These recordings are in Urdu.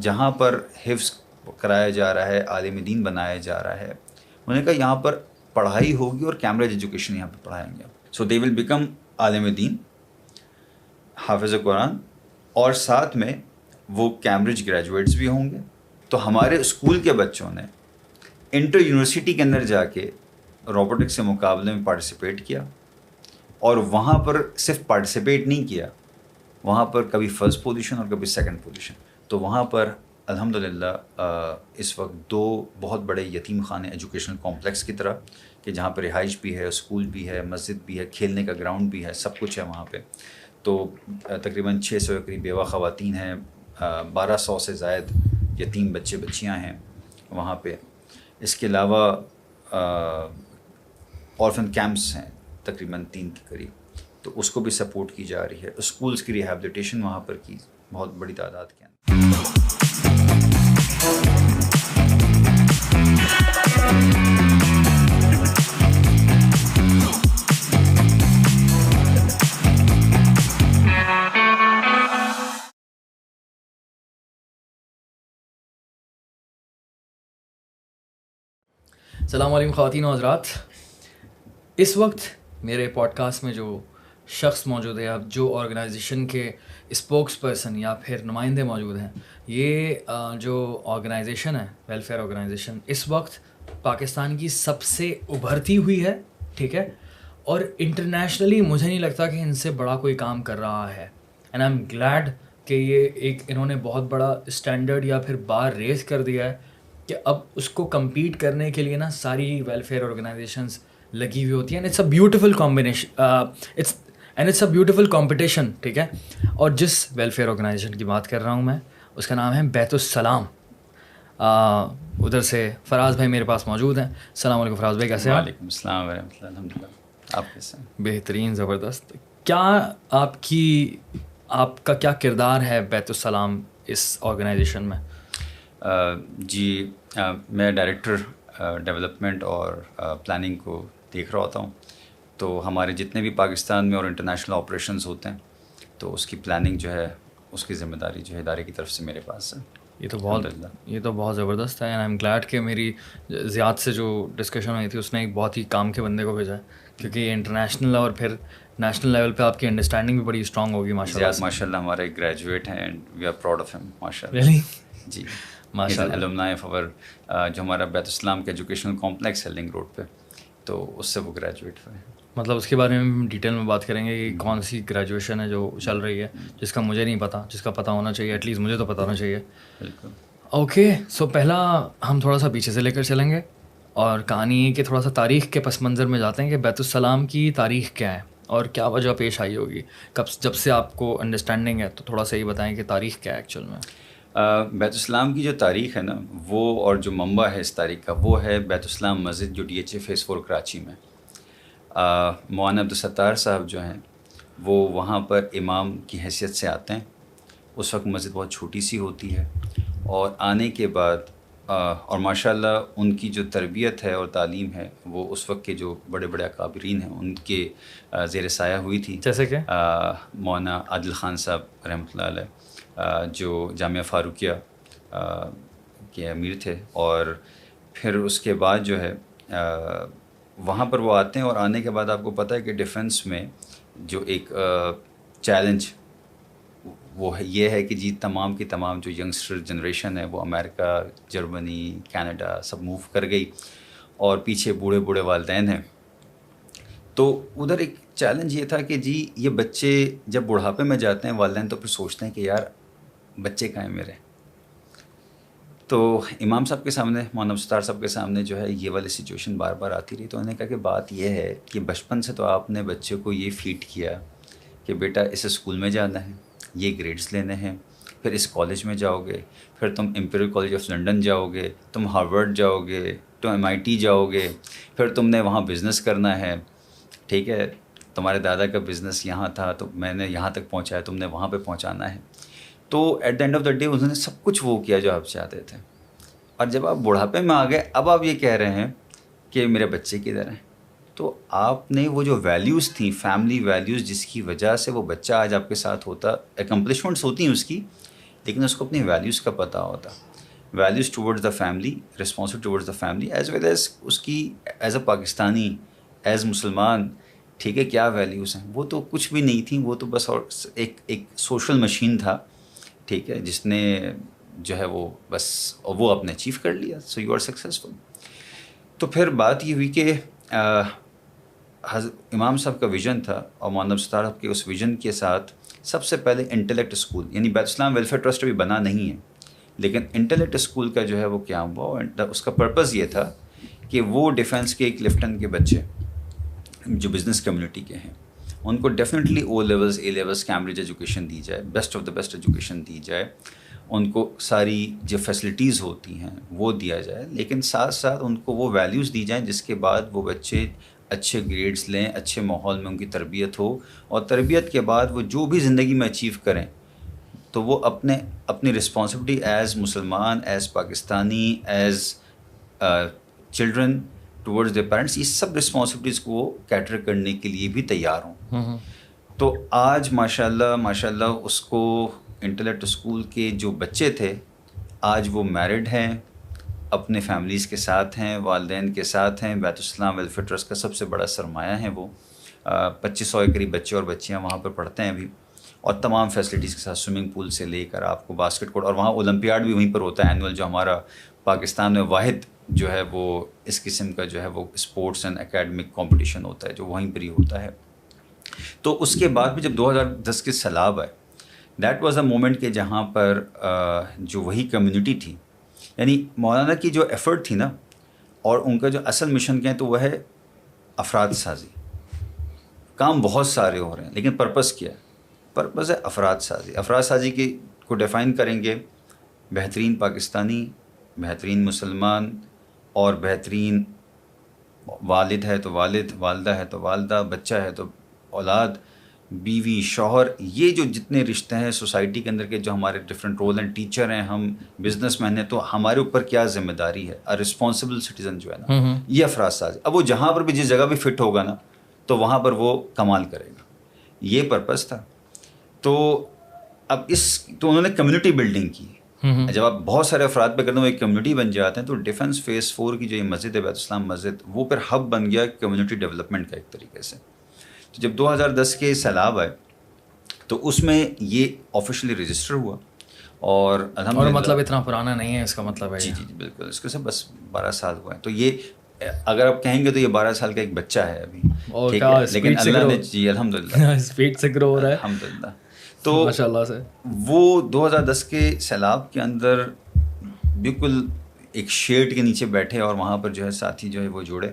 جہاں پر حفظ کرایا جا رہا ہے، عالم دین بنایا جا رہا ہے، انہوں نے کہا یہاں پر پڑھائی ہوگی اور کیمبرج ایجوکیشن یہاں پہ پڑھائیں گے. سو دے ول بیکم عالم دین، حافظ قرآن، اور ساتھ میں وہ کیمبرج گریجویٹس بھی ہوں گے. تو ہمارے اسکول کے بچوں نے انٹر یونیورسٹی کے اندر جا کے روبوٹکس کے مقابلے میں پارٹیسپیٹ کیا، اور وہاں پر صرف پارٹیسپیٹ نہیں کیا، وہاں پر کبھی فرسٹ پوزیشن اور کبھی سیکنڈ پوزیشن. تو وہاں پر الحمدللہ اس وقت 2 بہت بڑے یتیم خانے ایجوکیشنل کمپلیکس کی طرح، کہ جہاں پہ رہائش بھی ہے، اسکول بھی ہے، مسجد بھی ہے، کھیلنے کا گراؤنڈ بھی ہے، سب کچھ ہے وہاں پہ. تو تقریباً 600 کے قریب بیوہ خواتین ہیں، 1200 سے زائد یتیم بچے بچیاں ہیں وہاں پہ. اس کے علاوہ آرفن کیمپس ہیں تقریباً 3 کے قریب، تو اس کو بھی سپورٹ کی جا رہی ہے. اسکولس کی ریہیبلیٹیشن وہاں پر کی بہت بڑی تعداد کے اندر. السلام علیکم خواتین و حضرات. اس وقت میرے پوڈ کاسٹ میں جو شخص موجود ہے، اب جو آرگنائزیشن کے اسپوکس پرسن یا پھر نمائندے موجود ہیں، یہ جو آرگنائزیشن ہے ویلفیئر آرگنائزیشن، اس وقت پاکستان کی سب سے ابھرتی ہوئی ہے، ٹھیک ہے، اور انٹرنیشنلی مجھے نہیں لگتا کہ ان سے بڑا کوئی کام کر رہا ہے. اینڈ آئی ایم گلیڈ کہ یہ ایک انہوں نے بہت بڑا اسٹینڈرڈ یا پھر بار ریز کر دیا ہے کہ اب اس کو کمپیٹ کرنے کے لیے نا ساری ویلفیئر آرگنائزیشنز لگی ہوئی ہوتی ہیں. And it's a beautiful combination, it's a beautiful competition, ٹھیک ہے. اور جس ویلفیئر آرگنائزیشن کی بات کر رہا ہوں میں، اس کا نام ہے بیت السلام. ادھر سے فراز بھائی میرے پاس موجود ہیں. السلام علیکم فراز بھائی، کیسے ہیں؟ وعلیکم السلام ورحمۃ اللہ. الحمدللہ، آپ کیسے ہیں؟ بہترین، زبردست. کیا آپ کا کیا کردار ہے بیت السلام اس آرگنائزیشن میں؟ جی، میں ڈائریکٹر ڈیولپمنٹ اور پلاننگ کو دیکھ رہا ہوتا ہوں. تو ہمارے جتنے بھی پاکستان میں اور انٹرنیشنل آپریشنز ہوتے ہیں، تو اس کی پلاننگ جو ہے، اس کی ذمہ داری جو ہے ادارے کی طرف سے میرے پاس ہے. یہ تو بہت زبردست ہے. اینڈ آئی ایم گلیڈ کہ میری زیاد سے جو ڈسکشن ہوئی تھی اس نے ایک بہت ہی کام کے بندے کو بھیجا ہے، کیونکہ یہ انٹرنیشنل اور پھر نیشنل لیول پہ آپ کی انڈرسٹینڈنگ بھی بڑی اسٹرانگ ہوگی. ماشاء اللہ ہمارا ایک گریجویٹ ہیں and we are proud of ہم. ماشاء اللہ. ریئلی؟ جی، ماشاء اللہ. الومنائی آف اور جو ہمارا بیت السلام کا ایجوکیشنل کمپلیکس ہے لنک روڈ پہ، تو اس سے وہ گریجویٹ ہوئے. مطلب اس کے بارے میں ڈیٹیل میں بات کریں گے کہ کون سی گریجویشن ہے جو چل رہی ہے، جس کا مجھے نہیں پتا، جس کا پتہ ہونا چاہیے، ایٹ لیسٹ مجھے تو پتہ ہونا چاہیے. بالکل. اوکے، سو پہلا ہم تھوڑا سا پیچھے سے لے کر چلیں گے اور کہانی ہے کہ تھوڑا سا تاریخ کے پس منظر میں جاتے ہیں کہ بیت السلام کی تاریخ کیا ہے اور کیا وجہ پیش آئی ہوگی، جب سے آپ کو انڈرسٹینڈنگ ہے. تو تھوڑا سا یہ بتائیں کہ تاریخ کیا ہے ایکچوئل میں. بیت السلام کی جو تاریخ ہے نا، وہ اور جو منبع ہے اس تاریخ کا، وہ ہے بیت السلام مسجد جو DHA فیس 4 کراچی میں. مولانا عبدالستار صاحب جو ہیں وہ وہاں پر امام کی حیثیت سے آتے ہیں. اس وقت مسجد بہت چھوٹی سی ہوتی ہے، اور آنے کے بعد اور ماشاء اللہ ان کی جو تربیت ہے اور تعلیم ہے وہ اس وقت کے جو بڑے بڑے اکابرین ہیں ان کے زیر سایہ ہوئی تھی. جیسے کہ مولانا عادل خان صاحب رحمۃ اللہ علیہ، جو جامعہ فاروقیہ کے امیر تھے. اور پھر اس کے بعد جو ہے وہاں پر وہ آتے ہیں، اور آنے کے بعد آپ کو پتہ ہے کہ ڈیفنس میں جو ایک چیلنج وہ یہ ہے کہ جی تمام کی تمام جو ینگسٹر جنریشن ہے وہ امریکہ، جرمنی، کینیڈا سب موو کر گئی، اور پیچھے بوڑھے بوڑھے والدین ہیں. تو ادھر ایک چیلنج یہ تھا کہ جی یہ بچے جب بڑھاپے میں جاتے ہیں، والدین تو پھر سوچتے ہیں کہ یار بچے کہاں ہیں میرے. تو امام صاحب کے سامنے، مولانا عبدالستار صاحب کے سامنے جو ہے یہ والی سچویشن بار بار آتی رہی. تو انہوں نے کہا کہ بات یہ ہے کہ بچپن سے تو آپ نے بچے کو یہ فیڈ کیا کہ بیٹا اس اسکول میں جانا ہے، یہ گریڈز لینے ہیں، پھر اس کالج میں جاؤ گے، پھر تم امپیریل کالج آف لنڈن جاؤ گے، تم ہارورڈ جاؤ گے، تم MIT جاؤ گے، پھر تم نے وہاں بزنس کرنا ہے. ٹھیک ہے، تمہارے دادا کا بزنس یہاں تھا تو میں نے یہاں تک پہنچایا، تم نے وہاں پہ پہنچانا ہے. تو at the end of the day انہوں نے سب کچھ وہ کیا جو آپ چاہتے تھے. اور جب آپ بڑھاپے میں آ گئے، اب آپ یہ کہہ رہے ہیں کہ میرے بچے کدھر ہیں. تو آپ نے وہ جو ویلیوز تھیں، فیملی ویلیوز، جس کی وجہ سے وہ بچہ آج آپ کے ساتھ ہوتا، اکمپلشمنٹس ہوتی ہیں اس کی، لیکن اس کو اپنی ویلیوز کا پتہ ہوتا، values towards the family, responsible towards the family as well as اس کی ایز اے پاکستانی، ایز مسلمان. ٹھیک ہے، کیا ویلیوز ہیں؟ وہ تو کچھ بھی نہیں تھیں، وہ تو بس اور ایک سوشل مشین تھا، ٹھیک ہے، جس نے جو ہے وہ بس وہ اپنے اچیو کر لیا. So you are successful. تو پھر بات یہ ہوئی کہ امام صاحب کا ویژن تھا، اور مولانا ستار صاحب کے اس ویژن کے ساتھ سب سے پہلے انٹلیکٹ اسکول، یعنی بیت اسلام ویلفیئر ٹرسٹ ابھی بنا نہیں ہے، لیکن انٹلیکٹ اسکول کا جو ہے وہ قیام ہوا. اس کا پرپز یہ تھا کہ وہ ڈیفینس کے ایک لیفٹن کے بچے جو بزنس کمیونٹی کے ہیں ان کو definitely O levels, A levels, Cambridge education دی جائے، best of the best education دی جائے، ان کو ساری جو فیسلٹیز ہوتی ہیں وہ دیا جائے، لیکن ساتھ ساتھ ان کو وہ ویلیوز دی جائیں جس کے بعد وہ بچے اچھے گریڈز لیں، اچھے ماحول میں ان کی تربیت ہو، اور تربیت کے بعد وہ جو بھی زندگی میں اچیو کریں تو وہ اپنی رسپانسبلٹی ایز مسلمان، as Pakistani, as children towards their parents, یہ سب رسپانسبلٹیز کو وہ کیٹر کرنے کے لیے بھی تیار ہوں. تو آج ماشاء اللہ اس کو انٹلیکٹ اسکول کے جو بچے تھے آج وہ میرڈ ہیں، اپنے فیملیز کے ساتھ ہیں، والدین کے ساتھ ہیں. بیت الاسلام ویلفیئر ٹرسٹ کا سب سے بڑا سرمایہ ہیں وہ. 2500 کے قریب بچے اور بچیاں وہاں پر پڑھتے ہیں ابھی، اور تمام فیسلٹیز کے ساتھ، سوئمنگ پول سے لے کر آپ کو باسکٹ کورٹ، اور وہاں اولمپیاڈ بھی وہیں پر ہوتا ہے اینول، جو ہمارا پاکستان میں واحد جو ہے وہ اس قسم کا جو ہے وہ اسپورٹس اینڈ اکیڈمک کمپٹیشن ہوتا ہے جو وہیں پر ہی ہوتا ہے. تو اس کے بعد بھی جب 2010 کے سیلاب آئے، دیٹ واز اے مومنٹ کہ جہاں پر جو وہی کمیونٹی تھی، یعنی مولانا کی جو ایفرٹ تھی نا، اور ان کا جو اصل مشن کیا ہے تو وہ ہے افراد سازی. کام بہت سارے ہو رہے ہیں لیکن پرپس کیا ہے؟ پرپس ہے افراد سازی. افراد سازی کو ڈیفائن کریں گے بہترین پاکستانی، بہترین مسلمان، اور بہترین والد ہے تو والد، والدہ ہے تو والدہ، بچہ ہے تو اولاد، بیوی، شوہر، یہ جو جتنے رشتے ہیں سوسائٹی کے اندر کے، جو ہمارے ڈفرینٹ رول ہیں، ٹیچر ہیں، ہم بزنس مین ہیں، تو ہمارے اوپر کیا ذمہ داری ہے، رسپانسبل سٹیزن جو ہے نا، یہ افراد سازی. اب وہ جہاں پر بھی جس جگہ بھی فٹ ہوگا نا تو وہاں پر وہ کمال کرے گا. یہ پرپس تھا. تو اب تو انہوں نے کمیونٹی بلڈنگ کی. جب آپ بہت سارے افراد پہ کرتے ہیں وہ ایک کمیونٹی بن جاتے ہیں، تو ڈیفنس فیز 4 کی جو یہ مسجد ہے بیت الاسلام مسجد، وہ پھر ہب بن گیا کمیونٹی ڈیولپمنٹ کا ایک طریقے سے. تو جب 2010 کے سیلاب آئے تو اس میں یہ آفیشلی رجسٹر ہوا، اور الحمدللہ، اور مطلب اتنا پرانا نہیں ہے اس کا مطلب ہے. جی بالکل، اس کے سے بس 12 سال ہوئے ہیں. تو یہ اگر آپ کہیں گے تو یہ 12 سال کا ایک بچہ ہے ابھی، ٹھیک ہے، لیکن اللہ نے جی الحمدللہ اسپیڈ سے گرو ہو رہا ہے الحمدللہ. تو ماشاء اللہ سے وہ 2010 کے سیلاب کے اندر بالکل ایک شیڈ کے نیچے بیٹھے، اور وہاں پر جو ہے ساتھی جو ہے وہ جوڑے،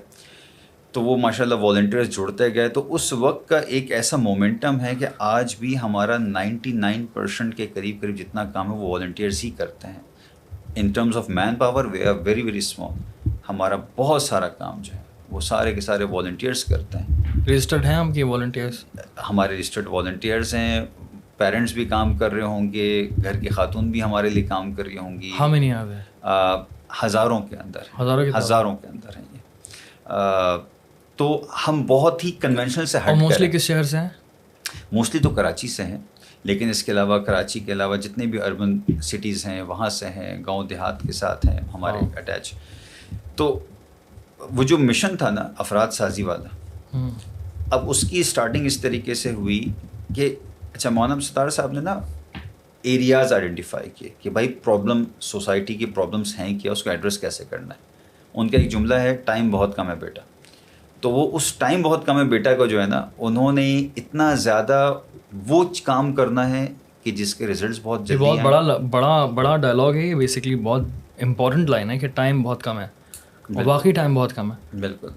تو وہ ماشاءاللہ والنٹیئرز جوڑتے گئے. تو اس وقت کا ایک ایسا مومنٹم ہے کہ آج بھی ہمارا 99% کے قریب جتنا کام ہے وہ والنٹیئرز ہی کرتے ہیں. In terms of manpower we are very very small. ہمارا بہت سارا کام جو ہے وہ سارے کے سارے والنٹیئرز کرتے ہیں. رجسٹرڈ ہیں ہم کی والنٹیئرز؟ ہمارے رجسٹرڈ والنٹیئرز ہیں. پیرنٹس بھی کام کر رہے ہوں گے، گھر کی خاتون بھی ہمارے لیے کام کر رہی ہوں گی. ہمیں نہیں آ ہزاروں کے اندر ہیں یہ. تو ہم بہت ہی کنونشنل سے ہٹ کر. موسٹلی کس شہر سے ہیں؟ موسٹلی تو کراچی سے ہیں، لیکن اس کے علاوہ کراچی کے علاوہ جتنے بھی اربن سٹیز ہیں وہاں سے ہیں، گاؤں دیہات کے ساتھ ہیں ہمارے اٹیچ. تو وہ جو مشن تھا نا افراد سازی والا، اب اس کی اسٹارٹنگ اس طریقے سے ہوئی کہ اچھا مولانا ستار صاحب نے نا ایریاز آئیڈینٹیفائی کیے کہ بھائی پرابلم، سوسائٹی کی پرابلمس ہیں کیا، اس کو ایڈریس کیسے کرنا ہے. ان کا ایک جملہ ہے، ٹائم بہت کم ہے بیٹا. تو وہ اس ٹائم بہت کم ہے بیٹا کو جو ہے نا، انہوں نے اتنا زیادہ وہ کام کرنا ہے کہ جس کے ریزلٹس بہت جلدی ہیں. بہت بڑا ڈائلاگ ہے یہ، بیسکلی بہت امپورٹنٹ لائن ہے کہ ٹائم بہت کم ہے، اور واقعی ٹائم بہت کم ہے. بالکل.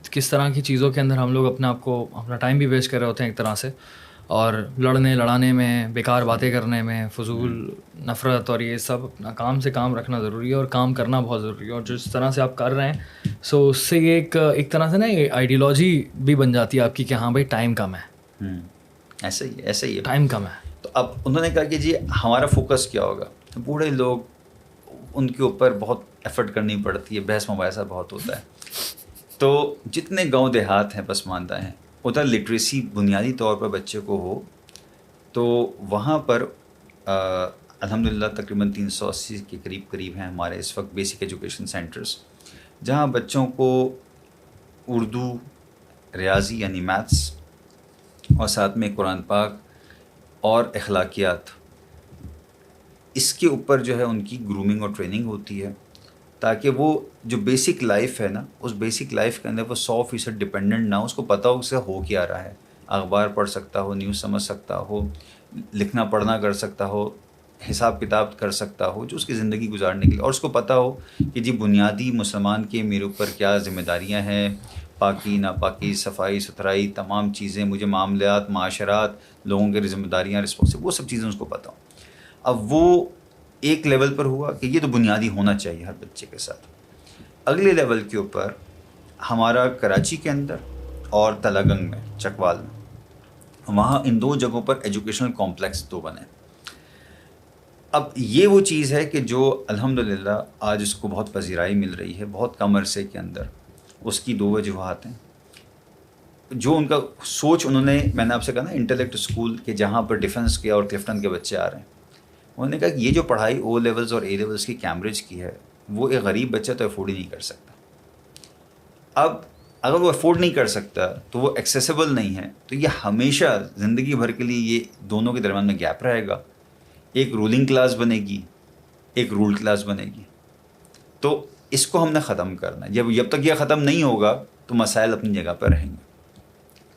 کس طرح کی چیزوں کے اندر ہم لوگ اپنا ٹائم بھی ویسٹ کر رہے ہوتے ہیں ایک طرح سے، اور لڑانے میں، بیکار باتیں کرنے میں، فضول نفرت، اور یہ سب اپنا کام سے کام رکھنا ضروری ہے، اور کام کرنا بہت ضروری ہے. اور جس طرح سے آپ کر رہے ہیں سو اس سے یہ ایک طرح سے نا آئیڈیالوجی بھی بن جاتی ہے آپ کی کہ ہاں بھائی ٹائم کم ہے. ایسا ہی ہے، ٹائم کم ہے. تو اب انہوں نے کہا کہ جی ہمارا فوکس کیا ہوگا. بوڑھے لوگ، ان کے اوپر بہت ایفرٹ کرنی پڑتی ہے، بحث مباحثہ بہت ہوتا ہے. تو جتنے گاؤں دیہات ہیں، پسماندہ ہیں، ادھر لٹریسی بنیادی طور پر بچے کو ہو، تو وہاں پر الحمدللہ تقریباً 380 کے قریب ہیں ہمارے اس وقت بیسک ایجوکیشن سینٹرز، جہاں بچوں کو اردو، ریاضی یعنی میتھس، اور ساتھ میں قرآن پاک اور اخلاقیات، اس کے اوپر جو ہے ان کی گرومنگ اور ٹریننگ ہوتی ہے، تاکہ وہ جو بیسک لائف ہے نا، اس بیسک لائف کے اندر وہ 100% ڈپینڈنٹ نہ ہو، اس کو پتہ ہو اسے ہو کیا رہا ہے، اخبار پڑھ سکتا ہو، نیوز سمجھ سکتا ہو، لکھنا پڑھنا کر سکتا ہو، حساب کتاب کر سکتا ہو، جو اس کی زندگی گزارنے کے لیے، اور اس کو پتہ ہو کہ جی بنیادی مسلمان کے میرے اوپر کیا ذمہ داریاں ہیں، پاکی ناپاکی، صفائی ستھرائی، تمام چیزیں، مجھے معاملات، معاشرات، لوگوں کے ذمہ داریاں، رسپانسب، وہ سب چیزیں اس کو پتہ ہوں۔ اب وہ ایک لیول پر ہوا کہ یہ تو بنیادی ہونا چاہیے ہر بچے کے ساتھ۔ اگلے لیول کے اوپر ہمارا کراچی کے اندر اور تلاگنگ میں، چکوال میں، وہاں ان دو جگہوں پر ایجوکیشنل کمپلیکس 2 بنے۔ اب یہ وہ چیز ہے کہ جو الحمدللہ آج اس کو بہت پذیرائی مل رہی ہے، بہت کم عرصے کے اندر۔ اس کی 2 وجوہات ہیں۔ جو ان کا سوچ انہوں نے، میں نے آپ سے کہا نا انٹلیکٹ اسکول کے، جہاں پر ڈیفنس کے اور کلفٹن کے بچے آ رہے ہیں، انہوں نے کہا کہ یہ جو پڑھائی او لیولز اور اے لیولز کی کیمبرج کی ہے، وہ ایک غریب بچہ تو افورڈ ہی نہیں کر سکتا۔ اب اگر وہ افورڈ نہیں کر سکتا تو وہ ایکسیسیبل نہیں ہے، تو یہ ہمیشہ زندگی بھر کے لیے یہ دونوں کے درمیان میں گیپ رہے گا۔ ایک رولنگ کلاس بنے گی، ایک رول کلاس بنے گی۔ تو اس کو ہم نے ختم کرنا ہے۔ جب تک یہ ختم نہیں ہوگا تو مسائل اپنی جگہ پر رہیں گے۔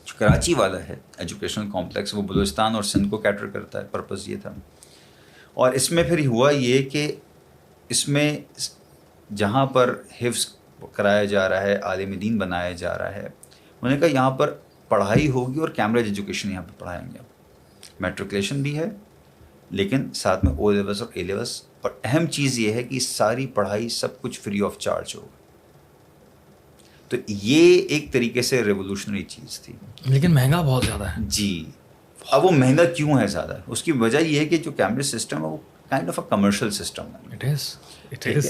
جو کراچی والا ہے ایجوکیشنل کمپلیکس، وہ بلوچستان اور سندھ کو کیٹر کرتا ہے، پرپز یہ تھا۔ اور اس میں پھر ہوا یہ کہ اس میں جہاں پر حفظ کرایا جا رہا ہے، عالم دین بنایا جا رہا ہے، انہوں نے کہا یہاں پر پڑھائی ہوگی اور کیمبرج ایجوکیشن یہاں پہ پڑھائیں گے۔ میٹریکولیشن بھی ہے، لیکن ساتھ میں او لیولس اور اے لیولس، اور اہم چیز یہ ہے کہ ساری پڑھائی سب کچھ فری آف چارج ہوگا۔ تو یہ ایک طریقے سے ریولوشنری چیز تھی، لیکن مہنگا بہت زیادہ ہے جی۔ اب وہ مہنگا کیوں ہے زیادہ؟ اس کی وجہ یہ ہے کہ جو کیمبرج سسٹم ہے وہ kind of a commercial system ہے۔ It is.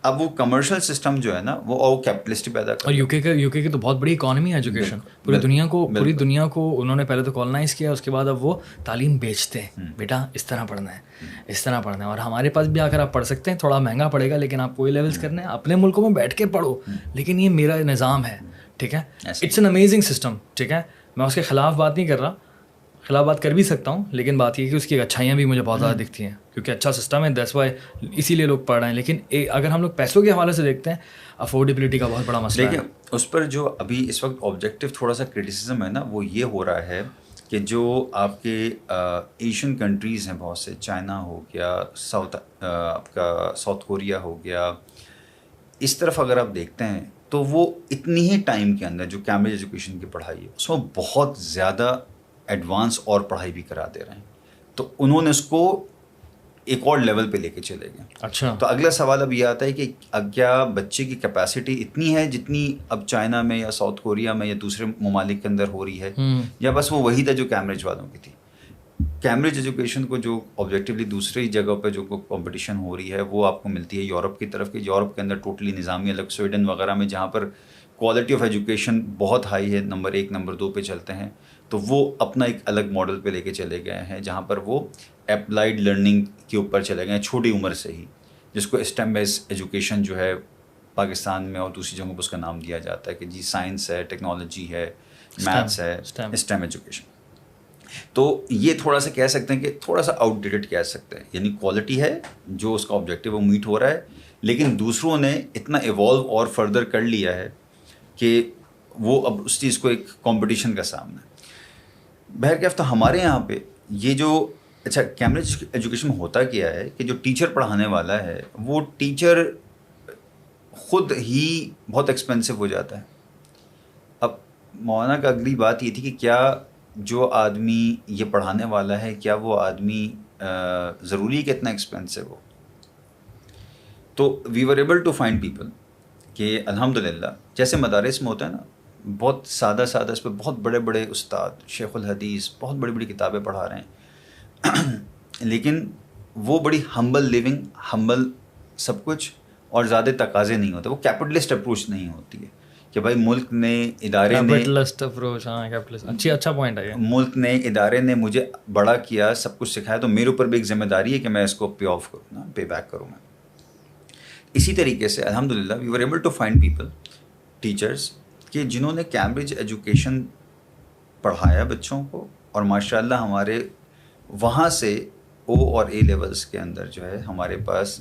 اب وہ کمرشل سسٹم جو ہے نا، وہ کیپٹلسٹ پیدا کرتا ہے۔ اور یو کے کی تو بہت بڑی اکانومی ہے ایجوکیشن، پوری دنیا کو انہوں نے پہلے تو کالونائز کیا، اس کے بعد اب وہ تعلیم بیچتے ہیں، بیٹا اس طرح پڑھنا ہے، اس طرح پڑھنا ہے، اور ہمارے پاس بھی آ کر آپ پڑھ سکتے ہیں، تھوڑا مہنگا پڑے گا لیکن آپ کو یہ لیولس کرنے ہیں، اپنے ملکوں میں بیٹھ کے پڑھو، لیکن یہ میرا نظام ہے، ٹھیک ہے، اٹس این امیزنگ سسٹم، ٹھیک ہے، میں اس کے خلاف بات نہیں کر رہا، خلاف بات کر بھی سکتا ہوں، لیکن بات یہ ہے کہ اس کی اچھائیاں بھی مجھے بہت زیادہ دکھتی ہیں، کیونکہ اچھا سسٹم ہے، دیٹس وائی اسی لیے لوگ پڑھ رہے ہیں۔ لیکن اگر ہم لوگ پیسوں کے حوالے سے دیکھتے ہیں، افورڈیبلٹی کا بہت بڑا مسئلہ ہے۔ لیکن اس پر جو ابھی اس وقت آبجیکٹیو تھوڑا سا کرٹیسزم ہے نا، وہ یہ ہو رہا ہے کہ جو آپ کے ایشین کنٹریز ہیں بہت سے، چائنا ہو گیا، آپ کا ساؤتھ کوریا ہو گیا، اس طرف اگر آپ دیکھتے ہیں تو وہ اتنی ہی ٹائم کے اندر جو کیمبرج ایجوکیشن کی پڑھائی ہے، اس میں بہت زیادہ ایڈوانس اور پڑھائی بھی کرا دے رہے ہیں، تو انہوں نے اس کو ایک اور لیول پہ لے کے چلے گئے۔ اچھا، تو اگلا سوال اب یہ آتا ہے کہ کیا بچے کی کیپیسٹی اتنی ہے جتنی اب چائنا میں یا ساؤتھ کوریا میں یا دوسرے ممالک کے اندر ہو رہی ہے، یا بس وہ وہی تھا جو کیمبرج والوں کی تھی؟ کیمبرج ایجوکیشن کو جو آبجیکٹیولی دوسری جگہ پہ جو کمپٹیشن ہو رہی ہے وہ آپ کو ملتی ہے یورپ کی طرف، کہ یورپ کے اندر ٹوٹلی نظامی الگ، سویڈن وغیرہ میں جہاں پر کوالٹی آف ایجوکیشن بہت ہائی ہے، نمبر 1 نمبر 2 پہ چلتے ہیں، تو وہ اپنا ایک الگ ماڈل پہ لے کے چلے گئے ہیں، جہاں پر وہ اپلائیڈ لرننگ کے اوپر چلے گئے ہیں چھوٹی عمر سے ہی، جس کو اسٹیم بیس ایجوکیشن جو ہے پاکستان میں اور دوسری جگہوں پہ اس کا نام دیا جاتا ہے کہ جی سائنس ہے، ٹیکنالوجی ہے، میتھس ہے، اسٹیم ایجوکیشن۔ تو یہ تھوڑا سا کہہ سکتے ہیں کہ تھوڑا سا آؤٹ ڈیٹڈ کہہ سکتے ہیں، یعنی کوالٹی ہے جو اس کا آبجیکٹیو وہ میٹ ہو رہا ہے، لیکن دوسروں نے اتنا ایوالو اور فردر کر لیا ہے کہ وہ اب اس چیز کو ایک کمپٹیشن کا سامنا ہے۔ بہرکیف تو ہمارے یہاں پہ یہ جو اچھا کیمبرج ایجوکیشن میں ہوتا کیا ہے کہ جو ٹیچر پڑھانے والا ہے وہ ٹیچر خود ہی بہت ایکسپینسو ہو جاتا ہے۔ اب مولانا کا اگلی بات یہ تھی کہ کیا جو آدمی یہ پڑھانے والا ہے، کیا وہ آدمی ضروری ہے کہ اتنا ایکسپینسو ہو؟ تو we were able to find people کہ الحمدللہ جیسے مدارس میں ہوتا ہے نا، بہت سادہ اس پہ بہت بڑے بڑے استاد، شیخ الحدیث بہت بڑی بڑی کتابیں پڑھا رہے ہیں، لیکن وہ بڑی ہمبل لیونگ، ہمبل سب کچھ، اور زیادہ تقاضے نہیں ہوتے، وہ کیپٹلسٹ اپروچ نہیں ہوتی ہے کہ بھائی ملک نے ادارے نے اچھا پوائنٹ ہے. ملک نے ادارے نے مجھے بڑا کیا, سب کچھ سکھایا, تو میرے اوپر بھی ایک ذمہ داری ہے کہ میں اس کو پے آف کروں نا, پے بیک کروں میں. اسی طریقے سے الحمدللہ we were able to find people, teachers, کہ جنہوں نے کیمبرج ایجوکیشن پڑھایا بچوں کو, اور ماشاء اللہ ہمارے وہاں سے او اور اے لیولس کے اندر جو ہے ہمارے پاس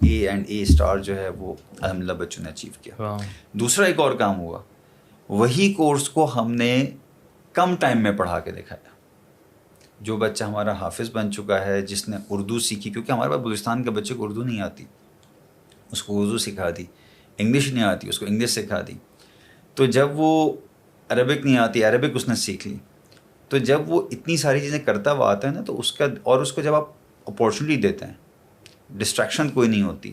اے اینڈ اے اسٹار جو ہے وہ الحمدللہ بچوں نے اچیو کیا. دوسرا ایک اور کام ہوا, وہی کورس کو ہم نے کم ٹائم میں پڑھا کے دکھایا. جو بچہ ہمارا حافظ بن چکا ہے, جس نے اردو سیکھی, کیونکہ ہمارے پاس بلوچستان کے بچے کو اردو نہیں آتی, اس کو اردو سکھا دی, انگلش نہیں آتی, اس کو انگلش سکھا دی. تو جب وہ عربک نہیں آتی, عربک اس نے سیکھ لی. تو جب وہ اتنی ساری چیزیں کرتا ہوا آتا ہے نا, تو اس کا, اور اس کو جب آپ اپارچونیٹی دیتے ہیں, ڈسٹریکشن کوئی نہیں ہوتی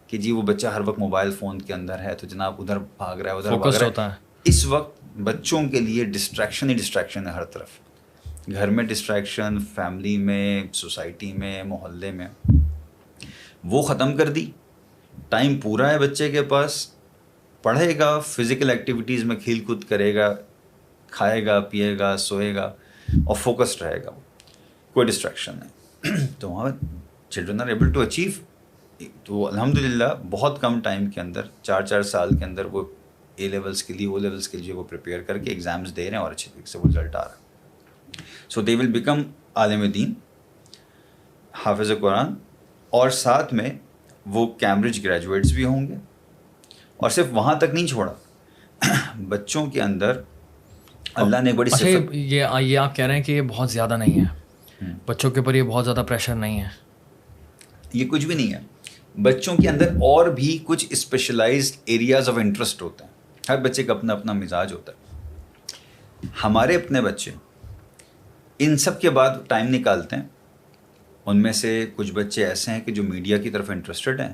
کہ جی وہ بچہ ہر وقت موبائل فون کے اندر ہے تو جناب ادھر بھاگ رہا ہے, ادھر بھاگ رہا ہے. اس وقت بچوں کے لیے ڈسٹریکشن ہی ڈسٹریکشن ہے ہر طرف. گھر میں ڈسٹریکشن, فیملی میں, سوسائٹی میں, محلے میں, وہ ختم کر دی. ٹائم پورا ہے بچے کے پاس, پڑھے گا, فزیکل ایکٹیویٹیز میں کھیل کود کرے گا, کھائے گا, پیے گا, سوئے گا, اور فوکسڈ رہے گا, کوئی ڈسٹریکشن نہیں. تو وہاں children are able to achieve. تو الحمدللہ بہت کم ٹائم کے اندر, 4 سال کے اندر, وہ اے لیولس کے لیے, او لیولس کے لیے وہ پریپیئر کر کے ایگزامس دے رہے ہیں, اور اچھے طریقے سے وہ رزلٹ آ رہا ہے. سو دے ول بیکم عالم دین, حافظ قرآن, اور ساتھ میں وہ کیمبرج گریجویٹس بھی ہوں گے. اور صرف وہاں تک نہیں چھوڑا, بچوں کے اندر اللہ نے بڑی صفت. یہ آپ کہہ رہے ہیں کہ یہ بہت زیادہ نہیں ہے, بچوں کے اوپر یہ بہت زیادہ پریشر نہیں ہے. یہ کچھ بھی نہیں ہے. بچوں کے اندر اور بھی کچھ اسپیشلائزڈ ایریاز آف انٹرسٹ ہوتے ہیں. ہر بچے کا اپنا اپنا مزاج ہوتا ہے. ہمارے اپنے بچے ان سب کے بعد ٹائم نکالتے ہیں. ان میں سے کچھ بچے ایسے ہیں کہ جو میڈیا کی طرف انٹرسٹڈ ہیں,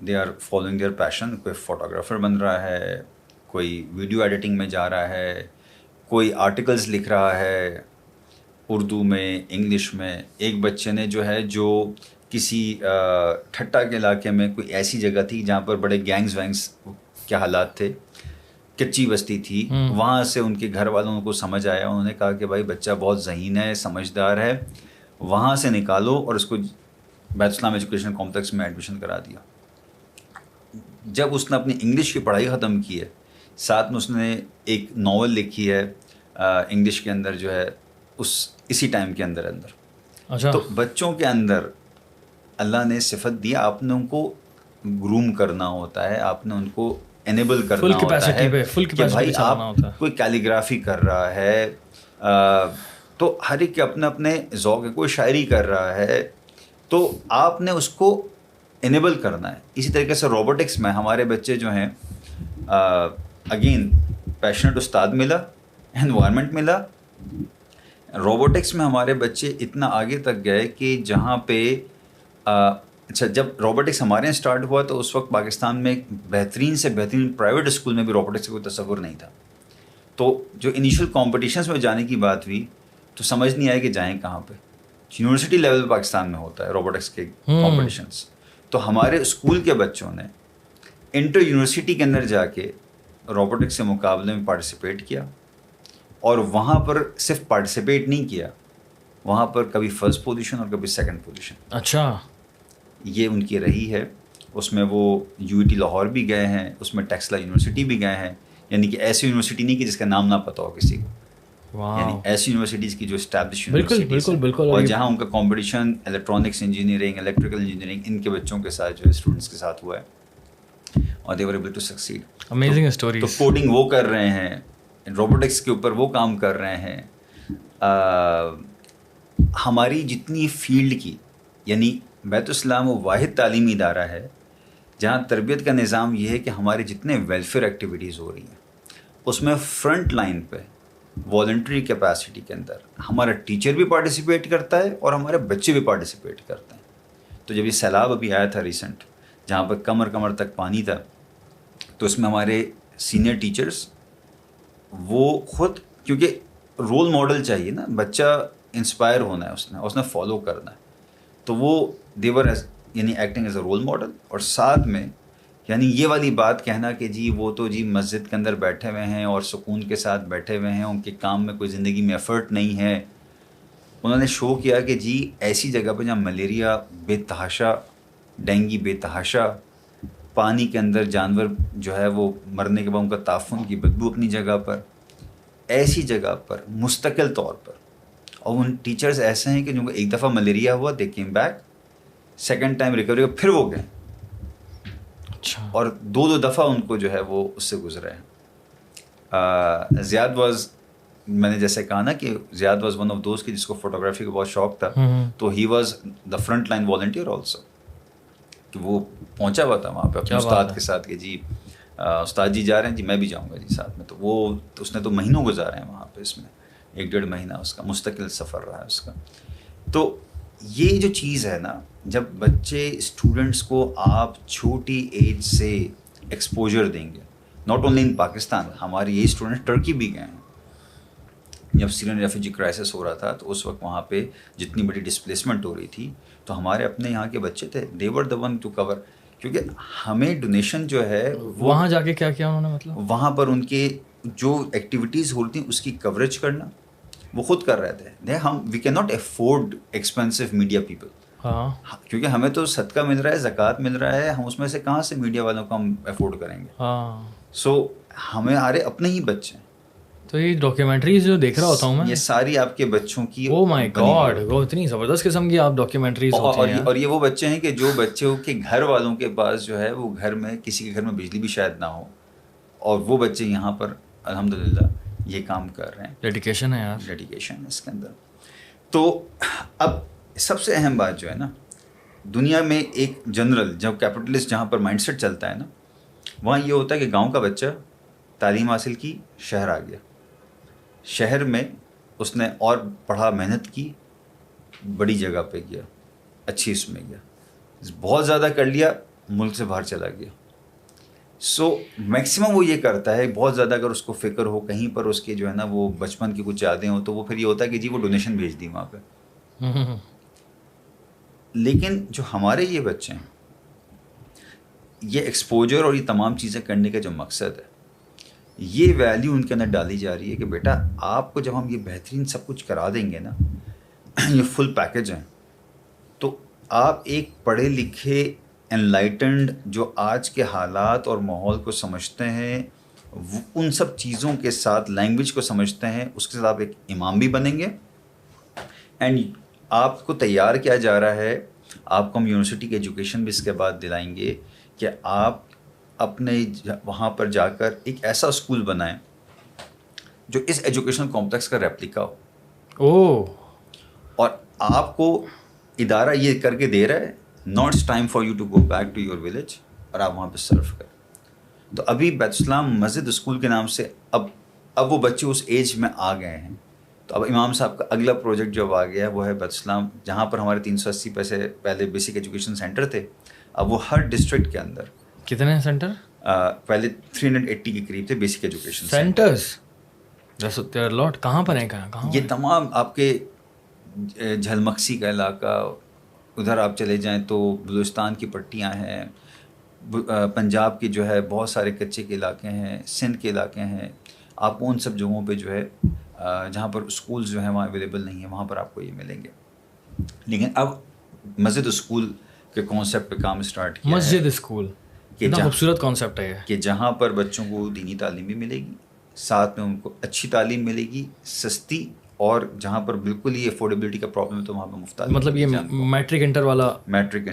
دے آر فالوئنگ دیئر پیشن. کوئی فوٹوگرافر بن رہا ہے, کوئی ویڈیو ایڈیٹنگ میں جا رہا ہے, کوئی آرٹیکلز لکھ رہا ہے اردو میں, انگلش میں. ایک بچے نے جو ہے, جو کسی ٹھٹا کے علاقے میں کوئی ایسی جگہ تھی جہاں پر بڑے گینگز وینگز کے حالات تھے, کچی بستی تھی, وہاں سے ان کے گھر والوں کو سمجھ آیا, انہوں نے کہا کہ بھائی بچہ بہت ذہین ہے, سمجھدار ہے, وہاں سے نکالو, اور اس کو بیت اسلام ایجوکیشن کمپلیکس میں ایڈمیشن کرا دیا. جب اس نے اپنی انگلش کی پڑھائی ختم کی ہے, ساتھ میں اس نے ایک ناول لکھی ہے انگلش کے اندر جو ہے اسی ٹائم کے اندر. تو بچوں کے اندر اللہ نے صفت دیا, آپ نے ان کو گروم کرنا ہوتا ہے, آپ نے ان کو انیبل کرنا ہوتا ہے کہ بھائی آپ کوئی کیلیگرافی کر رہا ہے, تو ہر ایک کے اپنے اپنے ذوق ہے. کوئی شاعری کر رہا ہے تو آپ نے اس کو انیبل کرنا ہے. اسی طریقے سے روبوٹکس میں ہمارے بچے جو ہیں, اگین پیشنٹ استاد ملا, انوائرمنٹ ملا. روبوٹکس میں ہمارے بچے اتنا آگے تک گئے کہ جہاں پہ اچھا, جب روبوٹکس ہمارے یہاں اسٹارٹ ہوا تو اس وقت پاکستان میں ایک بہترین سے بہترین پرائیویٹ اسکول میں بھی روبوٹکس کا کوئی تصور نہیں تھا. تو جو انیشیل کمپٹیشنس میں جانے کی بات ہوئی تو سمجھ نہیں آیا کہ جائیں کہاں پہ. یونیورسٹی لیول پاکستان میں ہوتا ہے روبوٹکس کے کمپٹیشنس. تو ہمارے اسکول کے بچوں نے انٹر یونیورسٹی کے اندر جا کے روبوٹکس کے مقابلے میں پارٹیسپیٹ کیا, اور وہاں پر صرف پارٹیسپیٹ نہیں کیا, وہاں پر کبھی فرسٹ پوزیشن اور کبھی سیکنڈ پوزیشن. اچھا, یہ ان کی رہی ہے. اس میں وہ UET لاہور بھی گئے ہیں, اس میں ٹیکسلا یونیورسٹی بھی گئے ہیں. یعنی کہ ایسی یونیورسٹی نہیں کہ جس کا نام نہ پتہ ہو کسی کو, یعنی ایسی یونیورسٹیز کی جو اسٹیبلش یونیورسٹیز ہیں, اور جہاں ان کا competition electronics engineering, electrical engineering, ان کے بچوں کے ساتھ جو ہے اسٹوڈنٹس کے ساتھ ہوا ہے, اور they were able to succeed. Amazing stories. تو کوڈنگ وہ کر رہے ہیں, روبوٹکس کے اوپر وہ کام کر رہے ہیں. ہماری جتنی فیلڈ کی, یعنی بیت اسلام وہ واحد تعلیمی ادارہ ہے جہاں تربیت کا نظام یہ ہے کہ ہمارے جتنے ویلفیئر ایکٹیویٹیز ہو رہی ہیں اس میں فرنٹ لائن پہ والنٹری کیپیسٹی کے اندر ہمارا ٹیچر بھی پارٹیسپیٹ کرتا ہے اور ہمارے بچے بھی پارٹیسپیٹ کرتے ہیں. تو جب یہ سیلاب ابھی آیا تھا ریسنٹ, جہاں پر کمر کمر تک پانی تھا, تو اس میں ہمارے سینئر ٹیچرز وہ خود, کیونکہ رول ماڈل چاہیے نا, بچہ انسپائر ہونا ہے, اس نے فالو کرنا ہے, تو وہ دیور یعنی acting as a role model, اور ساتھ میں یعنی یہ والی بات کہنا کہ جی وہ تو جی مسجد کے اندر بیٹھے ہوئے ہیں اور سکون کے ساتھ بیٹھے ہوئے ہیں, ان کے کام میں کوئی زندگی میں ایفرٹ نہیں ہے. انہوں نے شو کیا کہ جی ایسی جگہ پہ جہاں ملیریا بے تحاشا, ڈینگی بے تحاشا, پانی کے اندر جانور جو ہے وہ مرنے کے بعد ان کا تعفن کی بدبو اپنی جگہ پر, ایسی جگہ پر مستقل طور پر. اور ان ٹیچرز ایسے ہیں کہ جن کو ایک دفعہ ملیریا ہوا, they came back, second time recovery پھر وہ گئے, اچھا, اور 2 دفعہ ان کو جو ہے وہ اس سے گزرے ہیں. زیاد واز, میں نے جیسے کہا نا کہ زیاد واز ون آف دوز کہ جس کو فوٹوگرافی کا بہت شوق تھا, تو he was the front line volunteer also, کہ وہ پہنچا ہوا تھا وہاں پہ اپنے استاد کے ساتھ کہ جی استاد جی جا رہے ہیں جی میں بھی جاؤں گا جی ساتھ میں. تو وہ اس نے تو مہینوں گزارے ہیں وہاں پہ, اس میں 1-1.5 مہینہ اس کا مستقل سفر رہا ہے اس کا. تو یہ جو چیز ہے نا, جب بچے اسٹوڈنٹس کو آپ چھوٹی ایج سے ایکسپوجر دیں گے, ناٹ اونلی ان پاکستان, ہمارے یہ اسٹوڈنٹ ٹرکی بھی گئے ہیں. جب سیرین ریفیوجی کرائسس ہو رہا تھا تو اس وقت وہاں پہ جتنی بڑی ڈسپلیسمنٹ ہو رہی تھی, تو ہمارے اپنے یہاں کے بچے تھے, دے ور دا ون ٹو کور, کیونکہ ہمیں ڈونیشن جو ہے وہاں جا کے کیا کیا انہوں نے, مطلب وہاں پر ان کے جو ایکٹیویٹیز ہوتی ہیں اس کی کوریج کرنا وہ خود کر رہے تھے. ہم we can not afford expensive media people, ہاں, کیونکہ ہمیں تو صدقہ مل رہا ہے, زکوٰۃ مل رہا ہے, ہم اس میں سے کہاں سے میڈیا والوں کو ہم افورڈ کریں گے. ہاں, سو ہمارے اپنے ہی بچے ہیں. تو یہ ڈاکیومنٹریز جو دیکھ رہا ہوتا ہوں میں, یہ ساری آپ کے بچوں کی, او مائی گاڈ, وہ اتنی زبردست قسم کی آپ ڈاکیومنٹریز ہوتی ہیں. اور یہ وہ بچے ہیں کہ جو بچوں کے گھر والوں کے پاس جو ہے وہ گھر میں کسی کے گھر میں بجلی بھی شاید نہ ہو, اور وہ بچے یہاں پر الحمدللہ یہ کام کر رہے ہیں. ڈیڈیکیشن ہے یار, ڈیڈیکیشن ہے اس کے اندر. تو اب سب سے اہم بات جو ہے نا, دنیا میں ایک جنرل جب کیپٹلسٹ جہاں پر مائنڈ سیٹ چلتا ہے نا, وہاں یہ ہوتا ہے کہ گاؤں کا بچہ تعلیم حاصل کی, شہر آ گیا, شہر میں اس نے اور پڑھا, محنت کی, بڑی جگہ پہ گیا, اچھی اس میں گیا, بہت زیادہ کر لیا, ملک سے باہر چلا گیا. سو میکسیمم وہ یہ کرتا ہے, بہت زیادہ اگر اس کو فکر ہو کہیں پر اس کے جو ہے نا وہ بچپن کی کچھ یادیں ہوں, تو وہ پھر یہ ہوتا ہے کہ جی وہ ڈونیشن بھیج دی وہاں پہ. لیکن جو ہمارے یہ بچے ہیں, یہ ایکسپوجر اور یہ تمام چیزیں کرنے کا جو مقصد ہے, یہ ویلیو ان کے اندر ڈالی جا رہی ہے کہ بیٹا آپ کو جب ہم یہ بہترین سب کچھ کرا دیں گے نا, یہ فل پیکج ہیں, تو آپ ایک پڑھے لکھے انلائٹنڈ جو آج کے حالات اور ماحول کو سمجھتے ہیں, ان سب چیزوں کے ساتھ لینگویج کو سمجھتے ہیں, اس کے ساتھ آپ ایک امام بھی بنیں گے. اینڈ آپ کو تیار کیا جا رہا ہے, آپ کو ہم یونیورسٹی کی ایجوکیشن بھی اس کے بعد دلائیں گے کہ آپ اپنے وہاں پر جا کر ایک ایسا اسکول بنائیں جو اس ایجوکیشن کمپلیکس کا ریپلیکا ہو. اور آپ کو ادارہ یہ کر کے دے رہا ہے, not time for you to go back to your village, اور آپ وہاں پہ سرو کریں. تو ابھی بیت اسلام مسجد اسکول کے نام سے اب وہ بچے اس ایج میں آ گئے ہیں. تو اب امام صاحب کا اگلا پروجیکٹ جو آ گیا ہے وہ ہے بیت اسلام, جہاں پر ہمارے 380 پیسے پہلے بیسک ایجوکیشن سینٹر تھے, اب وہ ہر ڈسٹرکٹ کے اندر. کتنے سینٹر؟ پہلے 380 کے قریب تھے بیسک ایجوکیشن سینٹرز. کہاں پر ہیں, کہاں؟ یہ تمام آپ کے جھلمکسی کا علاقہ, ادھر آپ چلے جائیں تو بلوچستان کی پٹیاں ہیں, پنجاب کے جو ہے بہت سارے کچے کے علاقے ہیں, سندھ کے علاقے ہیں. آپ کو ان سب جگہوں پہ جو ہے جہاں پر اسکولز جو ہیں وہاں اویلیبل نہیں ہیں, وہاں پر آپ کو یہ ملیں گے. لیکن اب مسجد اسکول کے کانسیپٹ پہ کام اسٹارٹ کیا. مسجد اسکول کتنا خوبصورت کانسیپٹ ہے کہ جہاں پر بچوں کو دینی تعلیم بھی ملے گی, ساتھ میں ان کو اچھی تعلیم ملے گی, سستی, اور جہاں پر بالکل ہی افورڈیبلٹی کا پرابلم ہے تو وہاں پہ مفت. مطلب یہ میٹرک انٹر والا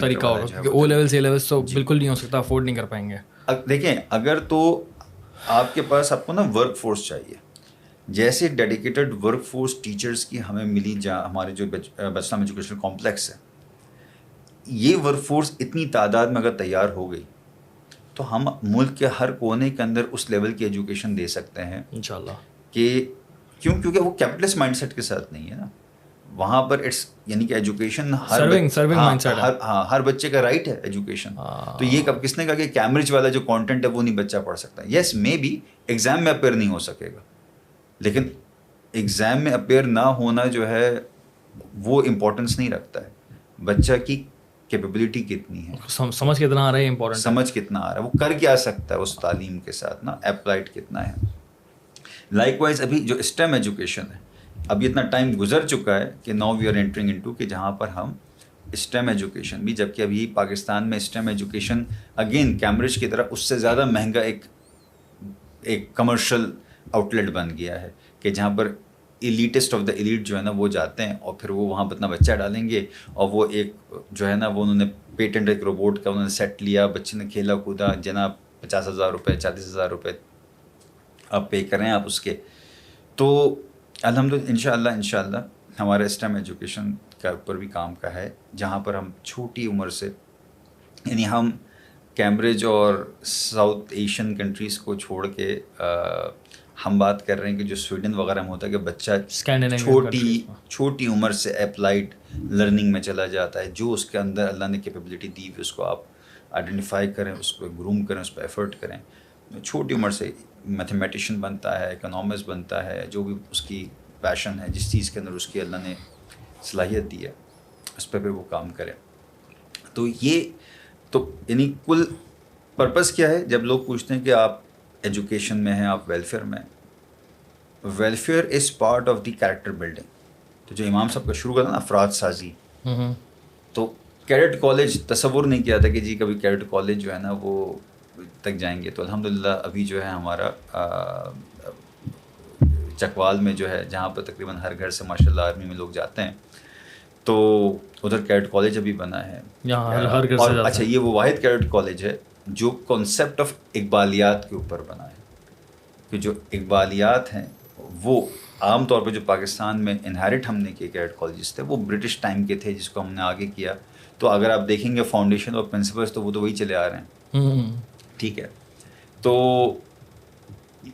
طریقہ ہوگا, کیونکہ او لیول سی لیولس تو بالکل نہیں ہو سکتا, افورڈ نہیں کر پائیں گے. دیکھیں اگر تو آپ کے پاس آپ کو نا ورک فورس چاہیے, جیسے ڈیڈیکیٹڈ ورک فورس ٹیچرز کی ہمیں ملی جہاں ہمارے جو بیت اسلام ایجوکیشن کمپلیکس ہے, یہ ورک فورس اتنی تعداد میں اگر تیار ہو گئی تو ہم ملک کے ہر کونے کے اندر اس لیول کی ایجوکیشن دے سکتے ہیں انشاءاللہ. کہ کیونکہ وہ کیپٹلسٹ مائنڈ سیٹ کے ساتھ نہیں ہے نا, وہاں پر اٹس یعنی کہ ایجوکیشن ہر بچے کا رائٹ ہے ایجوکیشن. تو یہ کب کس نے کہا کہ کیمبرج والا جو کانٹینٹ ہے وہ نہیں بچہ پڑھ سکتا. یس مے بی ایگزام میں اپیئر نہیں ہو سکے گا, لیکن ایگزام میں اپیئر نہ ہونا جو ہے وہ امپورٹنس نہیں رکھتا ہے. بچہ کی کیپیبلٹی کتنی ہے, سمجھ کتنا آ رہا ہے, امپورٹنٹ سمجھ کتنا آ رہا ہے, وہ کر کیا سکتا ہے اس تعلیم کے ساتھ نا, اپلائڈ کتنا ہے. لائک وائز ابھی جو اسٹیم ایجوکیشن ہے, ابھی اتنا ٹائم گزر چکا ہے کہ now we are entering into کہ جہاں پر ہم اسٹیم ایجوکیشن بھی, جبکہ ابھی پاکستان میں اسٹیم ایجوکیشن اگین کیمبرج کی طرح اس سے زیادہ مہنگا ایک کمرشل آؤٹ لیٹ بن گیا ہے کہ جہاں پر ایلیٹسٹ آف دا ایلیٹ جو ہے نا وہ جاتے ہیں اور پھر وہ وہاں اپنا بچہ ڈالیں گے, اور وہ ایک جو ہے نا وہ انہوں نے پیٹنٹ ایک روبوٹ کا انہوں نے سیٹ لیا, بچے نے کھیلا کودا, جناب 50,000 روپے 40,000 روپے آپ پے کریں آپ اس کے. تو الحمدللہ انشاءاللہ ہمارا اسٹیم ایجوکیشن کا اوپر بھی کام کا ہے, جہاں پر ہم چھوٹی عمر سے, یعنی ہم کیمبرج اور ساؤتھ ایشین کنٹریز کو چھوڑ کے ہم بات کر رہے ہیں کہ جو سویڈن وغیرہ میں ہوتا ہے کہ بچہ چھوٹی عمر سے اپلائڈ لرننگ میں چلا جاتا ہے, جو اس کے اندر اللہ نے کیپیبلٹی دی ہوئی اس کو آپ آئیڈینٹیفائی کریں, اس کو گروم کریں, اس پہ ایفرٹ کریں. چھوٹی عمر سے میتھمیٹیشین بنتا ہے, اکنامکس بنتا ہے, جو بھی اس کی پیشن ہے, جس چیز کے اندر اس کی اللہ نے صلاحیت دی ہے اس پہ پھر وہ کام کرے. تو یہ تو یعنی کل پرپس کیا ہے جب لوگ پوچھتے ہیں کہ آپ ایجوکیشن میں ہیں, آپ ویلفیئر میں, welfare is part of the character building. تو جو امام صاحب کا شروع کرتا نا افراد سازی, تو کیڈٹ کالج تصور نہیں کیا تھا کہ جی کبھی کیڈٹ کالج جو ہے نا وہ تک جائیں گے. تو الحمدللہ ابھی جو ہے ہمارا چکوال میں جو ہے جہاں پر تقریباً ہر گھر سے ماشاء اللہ آرمی میں لوگ جاتے ہیں, تو ادھر کیڈٹ کالج ابھی بنا ہے. اور اچھا یہ وہ واحد کیڈٹ کالج ہے جو کانسیپٹ آف اقبالیات کے اوپر بنا ہے, کہ جو اقبالیات ہیں وہ عام طور پہ جو پاکستان میں انہیرٹ ہم نے کیے کیڈٹ کالجز تھے وہ برٹش ٹائم کے تھے, جس کو ہم نے آگے کیا. تو اگر آپ دیکھیں گے فاؤنڈیشن اور پرنسپلس تو وہ تو وہی چلے آ رہے ہیں. ٹھیک ہے, تو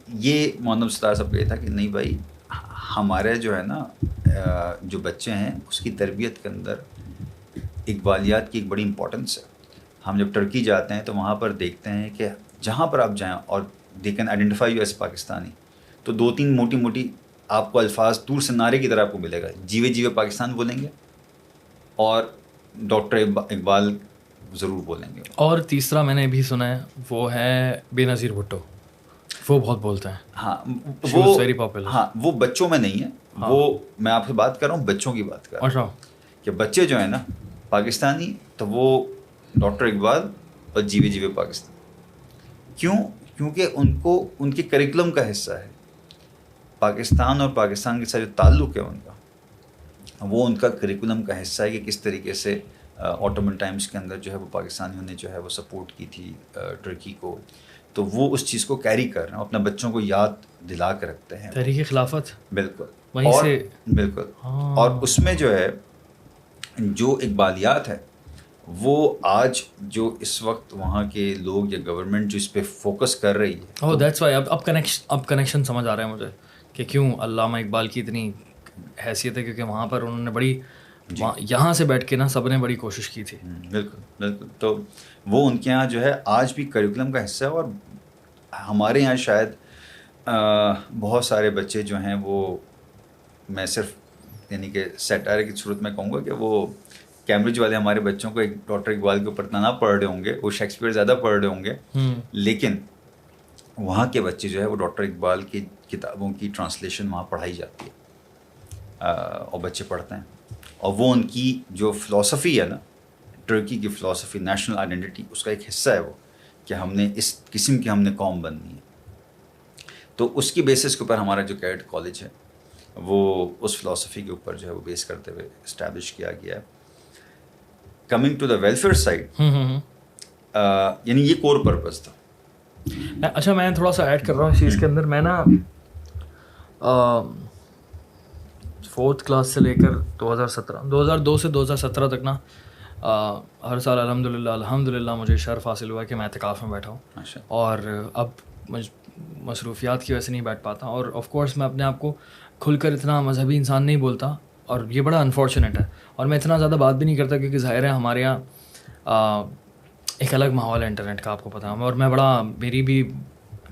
یہ محمد ستار صاحب کا یہ تھا کہ نہیں بھائی ہمارے جو ہے نا جو بچے ہیں اس کی تربیت کے اندر اقبالیات کی ایک بڑی امپورٹنس ہے. ہم جب ٹرکی جاتے ہیں تو وہاں پر دیکھتے ہیں کہ جہاں پر آپ جائیں اور they can identify you as Pakistani, تو 2-3 موٹی آپ کو الفاظ دور سے نعرے کی طرح آپ کو ملے گا. جیوے جیوے پاکستان بولیں گے اور ڈاکٹر اقبال ضرور بولیں گے. اور تیسرا میں نے بھی سنا ہے وہ ہے بے نظیر بھٹو, وہ بہت بولتے ہیں. ہاں وہ ویری پاپولر. ہاں وہ بچوں میں نہیں ہے, وہ میں آپ سے بات کر رہا ہوں بچوں کی بات کر رہا ہوں کہ بچے جو ہیں نا پاکستانی تو وہ ڈاکٹر اقبال اور جیوے جیوے پاکستان. کیونکہ ان کو ان کے کریکولم کا حصہ ہے پاکستان, اور پاکستان کے ساتھ جو تعلق ہے ان کا وہ ان کا کریکولم کا حصہ ہے کہ کس طریقے سے آٹومن ٹائمز کے اندر جو ہے وہ پاکستانیوں نے جو ہے وہ سپورٹ کی تھی ٹرکی کو. تو وہ اس چیز کو کیری کر رہے ہیں, اپنے بچوں کو یاد دلا کے رکھتے ہیں. تحریک خلافت بالکل وہیں سے بالکل. اور اس میں جو ہے جو اقبالیات ہے وہ آج جو اس وقت وہاں کے لوگ یا گورنمنٹ جو اس پہ فوکس کر رہی ہے. دیٹس وائی اب کنیکشن سمجھ آ رہا ہے مجھے کہ کیوں علامہ اقبال کی اتنی حیثیت ہے, کیونکہ وہاں پر انہوں نے بڑی یہاں سے بیٹھ کے نا سب نے بڑی کوشش کی تھی. بالکل بالکل. تو وہ ان کے یہاں جو ہے آج بھی کریکولم کا حصہ ہے, اور ہمارے یہاں شاید بہت سارے بچے جو ہیں وہ, میں صرف یعنی کہ سیٹائر کی صورت میں کہوں گا کہ وہ کیمبرج والے ہمارے بچوں کو ایک ڈاکٹر اقبال کے اوپر نہ پڑھ رہے ہوں گے, وہ شیکسپیئر زیادہ پڑھ رہے ہوں گے, لیکن وہاں کے بچے جو ہے وہ ڈاکٹر اقبال کی کتابوں کی ٹرانسلیشن وہاں پڑھائی جاتی ہے اور بچے پڑھتے ہیں. اور وہ ان کی جو فلاسفی ہے نا ٹرکی کی فلاسفی, نیشنل آئیڈینٹی, اس کا ایک حصہ ہے وہ کہ ہم نے اس قسم کی ہم نے قوم بننی ہے. تو اس کی بیسس کے اوپر ہمارا جو کیڈٹ کالج ہے وہ اس فلاسفی کے اوپر جو ہے وہ بیس کرتے ہوئے اسٹیبلش کیا گیا ہے. Coming to the welfare side, یعنی یہ کور پرپز تھا. اچھا میں تھوڑا سا ایڈ کر رہا ہوں اس چیز کے اندر. میں نا 4th کلاس سے لے کر 2002 سے 2017 تک نا ہر سال الحمدللہ مجھے شرف حاصل ہوا کہ میں اعتکاف میں بیٹھا ہوں, اور اب مصروفیات کی وجہ سے نہیں بیٹھ پاتا. اور آف کورس میں اپنے آپ کو کھل کر اتنا مذہبی انسان نہیں بولتا, اور یہ بڑا انفارچونیٹ ہے. اور میں اتنا زیادہ بات بھی نہیں کرتا کیونکہ ظاہر ہے ہمارے یہاں ایک الگ ماحول ہے انٹرنیٹ کا, آپ کو پتہ ہے. اور میں میری بھی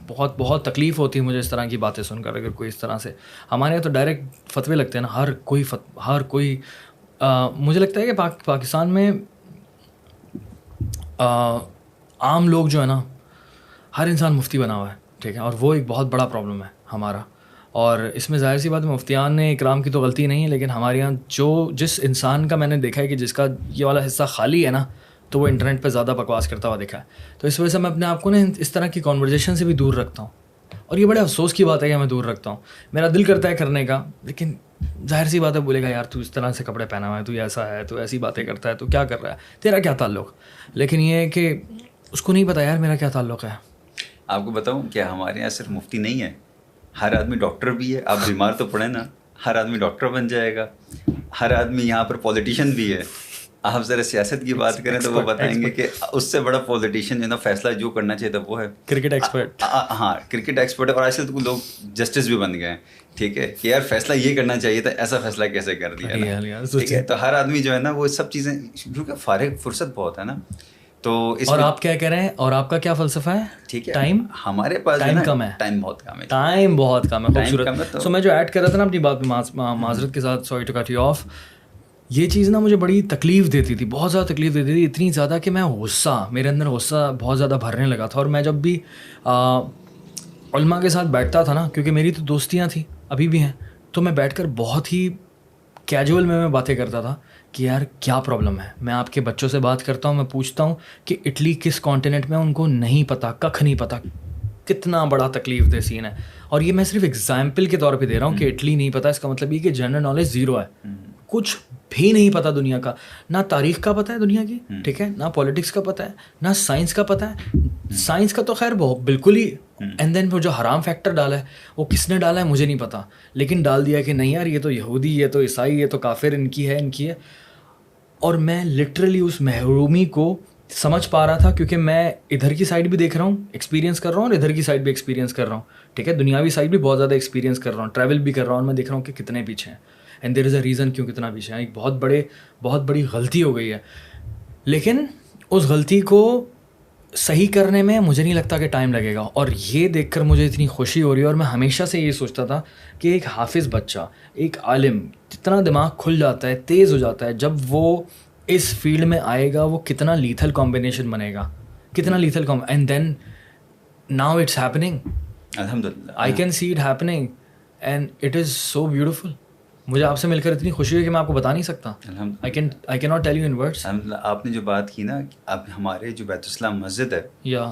بہت تکلیف ہوتی ہے مجھے اس طرح کی باتیں سن کر. اگر کوئی اس طرح سے, ہمارے یہاں تو ڈائریکٹ فتوے لگتے ہیں نا, ہر کوئی مجھے لگتا ہے کہ پاکستان میں عام لوگ جو ہے نا, ہر انسان مفتی بنا ہوا ہے, ٹھیک ہے, اور وہ ایک بہت بڑا پرابلم ہے ہمارا. اور اس میں ظاہر سی بات ہے مفتیان نے اکرام کی تو غلطی نہیں ہے, لیکن ہمارے یہاں جس انسان کا میں نے دیکھا ہے کہ جس کا یہ والا حصہ خالی ہے نا, تو وہ انٹرنیٹ پہ زیادہ بکواس کرتا ہوا دیکھا ہے. تو اس وجہ سے میں اپنے آپ کو نا اس طرح کی کانورزیشن سے بھی دور رکھتا ہوں, اور یہ بڑے افسوس کی بات ہے کہ میں دور رکھتا ہوں. میرا دل کرتا ہے کرنے کا, لیکن ظاہر سی بات ہے بولے گا یار تو اس طرح سے کپڑے پہنا ہوا ہے, تو ایسا ہے, تو ایسی باتیں کرتا ہے, تو کیا کر رہا ہے, تیرا کیا تعلق. لیکن یہ ہے کہ اس کو نہیں پتا یار میرا کیا تعلق ہے. آپ کو بتاؤں کہ ہمارے یہاں صرف مفتی نہیں ہے, ہر آدمی ڈاکٹر بھی ہے. آپ بیمار تو پڑے نا, ہر آدمی ڈاکٹر بن جائے گا. ہر آدمی یہاں پر پولیٹیشین بھی ہے. آپ ذرا سیاست کی بات کریں تو وہ بتائیں گے کہ اس سے بڑا پولیٹیشین جو نا فیصلہ جو کرنا چاہیے تھا وہ ہے کرکٹ ایکسپرٹ. ہاں کرکٹ ایکسپرٹ ہے, اور آج کل تو لوگ جسٹس بھی بن گئے ہیں, ٹھیک ہے, کہ یار فیصلہ یہ کرنا چاہیے تھا, ایسا فیصلہ کیسے کر دیا, ٹھیک ہے. تو ہر آدمی جو ہے نا وہ سب چیزیں, کیونکہ فارغ فرصت بہت ہے نا, تو اس اور آپ کیا کہہ رہے ہیں, اور آپ کا کیا فلسفہ ہے, ٹھیک ہے, ٹائم ہمارے پاس ٹائم کم ہے, ٹائم بہت کم ہے, ٹائم بہت کم ہے. خوبصورت. سو میں جو ایڈ کر رہا تھا نا اپنی بات میں معذرت کے ساتھ, sorry to cut you off, یہ چیز نا مجھے بڑی تکلیف دیتی تھی, بہت زیادہ تکلیف دیتی تھی, اتنی زیادہ کہ میں میرے اندر غصہ بہت زیادہ بھرنے لگا تھا. اور میں جب بھی علماء کے ساتھ بیٹھتا تھا نا, کیونکہ میری تو دوستیاں تھیں, ابھی بھی ہیں, تو میں بیٹھ کر بہت ہی کیجول میں باتیں کرتا تھا کہ یار کیا پرابلم ہے. میں آپ کے بچوں سے بات کرتا ہوں, میں پوچھتا ہوں کہ اٹلی کس کانٹیننٹ میں, ان کو نہیں پتہ, ککھ نہیں پتہ. کتنا بڑا تکلیف دہ سین ہے. اور یہ میں صرف ایگزامپل کے طور پہ دے رہا ہوں کہ اٹلی نہیں پتہ, اس کا مطلب یہ کہ جنرل نالج زیرو ہے, کچھ بھی نہیں پتہ دنیا کا, نہ تاریخ کا پتہ ہے دنیا کی, ٹھیک ہے, نہ پولیٹکس کا پتہ ہے, نہ سائنس کا پتہ ہے. سائنس کا تو خیر بالکل ہی, اینڈ دین وہ جو حرام فیکٹر ڈالا ہے وہ کس نے ڈالا ہے مجھے نہیں پتہ, لیکن ڈال دیا کہ نہیں یار یہ تو یہودی, یہ تو عیسائی, یہ تو کافر, ان کی ہے. اور میں لٹرلی اس محرومی کو سمجھ پا رہا تھا, کیونکہ میں ادھر کی سائڈ بھی دیکھ رہا ہوں, ایکسپیرینس کر رہا ہوں, اور ادھر کی سائڈ بھی ایکسپیرینس کر رہا ہوں, ٹھیک ہے, دنیاوی سائڈ بھی بہت زیادہ ایکسپیرینس کر رہا ہوں, ٹریول بھی کر رہا ہوں, اور میں دیکھ رہا ہوں کہ کتنے پیچھے ہیں, and there is a reason کیوں کتنا پیچھے ہیں. ایک بہت بڑی غلطی ہو گئی ہے, لیکن اس غلطی کو صحیح کرنے میں مجھے نہیں لگتا کہ ٹائم لگے گا. اور یہ دیکھ کر مجھے اتنی خوشی ہو رہی ہے, اور میں ہمیشہ سے یہ سوچتا تھا کہ ایک حافظ بچہ, ایک عالم, جتنا دماغ کھل جاتا ہے, تیز ہو جاتا ہے, جب وہ اس فیلڈ میں آئے گا, وہ کتنا لیتھل کمبینیشن بنے گا, کتنا lethal and then now it's happening, الحمدللہ, I can see it happening, and it is so beautiful. مجھے آپ سے مل کر اتنی خوشی ہوئی کہ میں آپ کو بتا نہیں سکتا. I can not tell you in words. آپ نے جو بات کی نا, اب ہمارے جو بیت السلام مسجد ہے, یا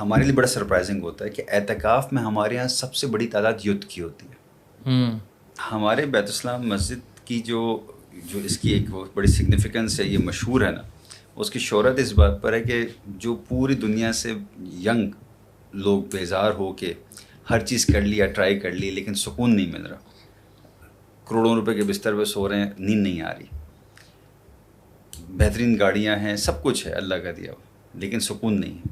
ہمارے لیے بڑا سرپرائزنگ ہوتا ہے کہ اعتکاف میں ہمارے یہاں سب سے بڑی تعداد یوتھ کی ہوتی ہے. ہمارے بیت السلام مسجد کی جو اس کی ایک بڑی سگنیفیکنس ہے, یہ مشہور ہے نا, اس کی شہرت اس بات پر ہے کہ جو پوری دنیا سے ینگ لوگ بیزار ہو کے ہر چیز کر لیا, ٹرائی کر لی, لیکن سکون نہیں مل رہا, کروڑوں روپے کے بستر پہ سو رہے ہیں, نیند نہیں آ رہی, بہترین گاڑیاں ہیں, سب کچھ ہے اللہ کا دیا, لیکن سکون نہیں ہے.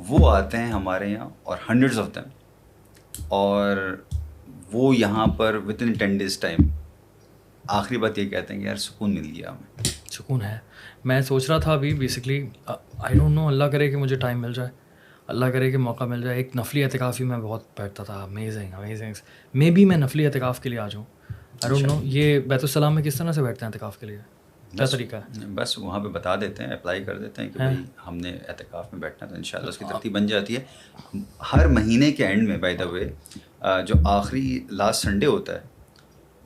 وہ آتے ہیں ہمارے یہاں, اور ہنڈریڈز آف دیم, اور وہ یہاں پر ود ان 10 days ٹائم آخری بات یہ کہتے ہیں کہ یار سکون مل گیا ہمیں. سکون ہے. میں سوچ رہا تھا ابھی بیسکلی, آئی ڈونٹ نو, اللہ کرے کہ مجھے ٹائم مل جائے, اللہ کرے کہ موقع مل جائے. ایک نفلی اعتکاف ہی میں بہت بیٹھتا تھا, امیزنگ. مے بی میں نفلی اعتکاف کے لیے آ جاؤں, آئی ڈونٹ نو. یہ بیت السلام میں کس طرح سے بیٹھتے ہیں اعتکاف کے لیے, کیا طریقہ ہے؟ بس وہاں پہ بتا دیتے ہیں, اپلائی کر دیتے ہیں کہ بھائی ہم نے اعتکاف میں بیٹھنا, تو انشاءاللہ اس کی ترتیب بن جاتی ہے. ہر مہینے کے اینڈ میں, بائی دا وے, جو آخری لاسٹ سنڈے ہوتا ہے,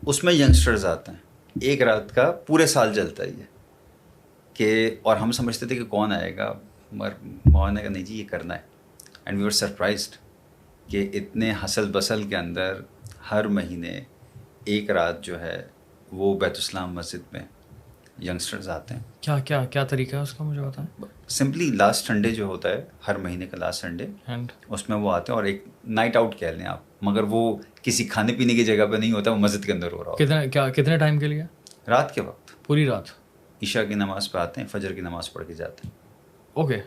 اس میں ینگسٹرز آتے ہیں. ایک رات کا پورے سال چلتا ہے یہ کہ, اور ہم سمجھتے تھے کہ کون آئے گا, مگر مولانا کا نہیں جی یہ کرنا ہے. اینڈ وی آر سرپرائزڈ کہ اتنے حسل بسل کے اندر ہر مہینے ایک رات جو ہے وہ بیت السلام مسجد میں ینگسٹرز آتے ہیں. کیا کیا کیا طریقہ ہے اس کا مجھے بتائیں. سمپلی لاسٹ سنڈے جو ہوتا ہے, ہر مہینے کا لاسٹ سنڈے, اس میں وہ آتے ہیں, اور ایک نائٹ آؤٹ کہہ لیں آپ, مگر وہ کسی کھانے پینے کی جگہ پہ نہیں ہوتا, وہ مسجد کے اندر ہو رہا ہوتا. کتنے ٹائم کے لیے؟ رات کے وقت, پوری رات. عشاء کی نماز پہ آتے ہیں, فجر کی نماز پڑھ کے جاتے ہیں. اوکے,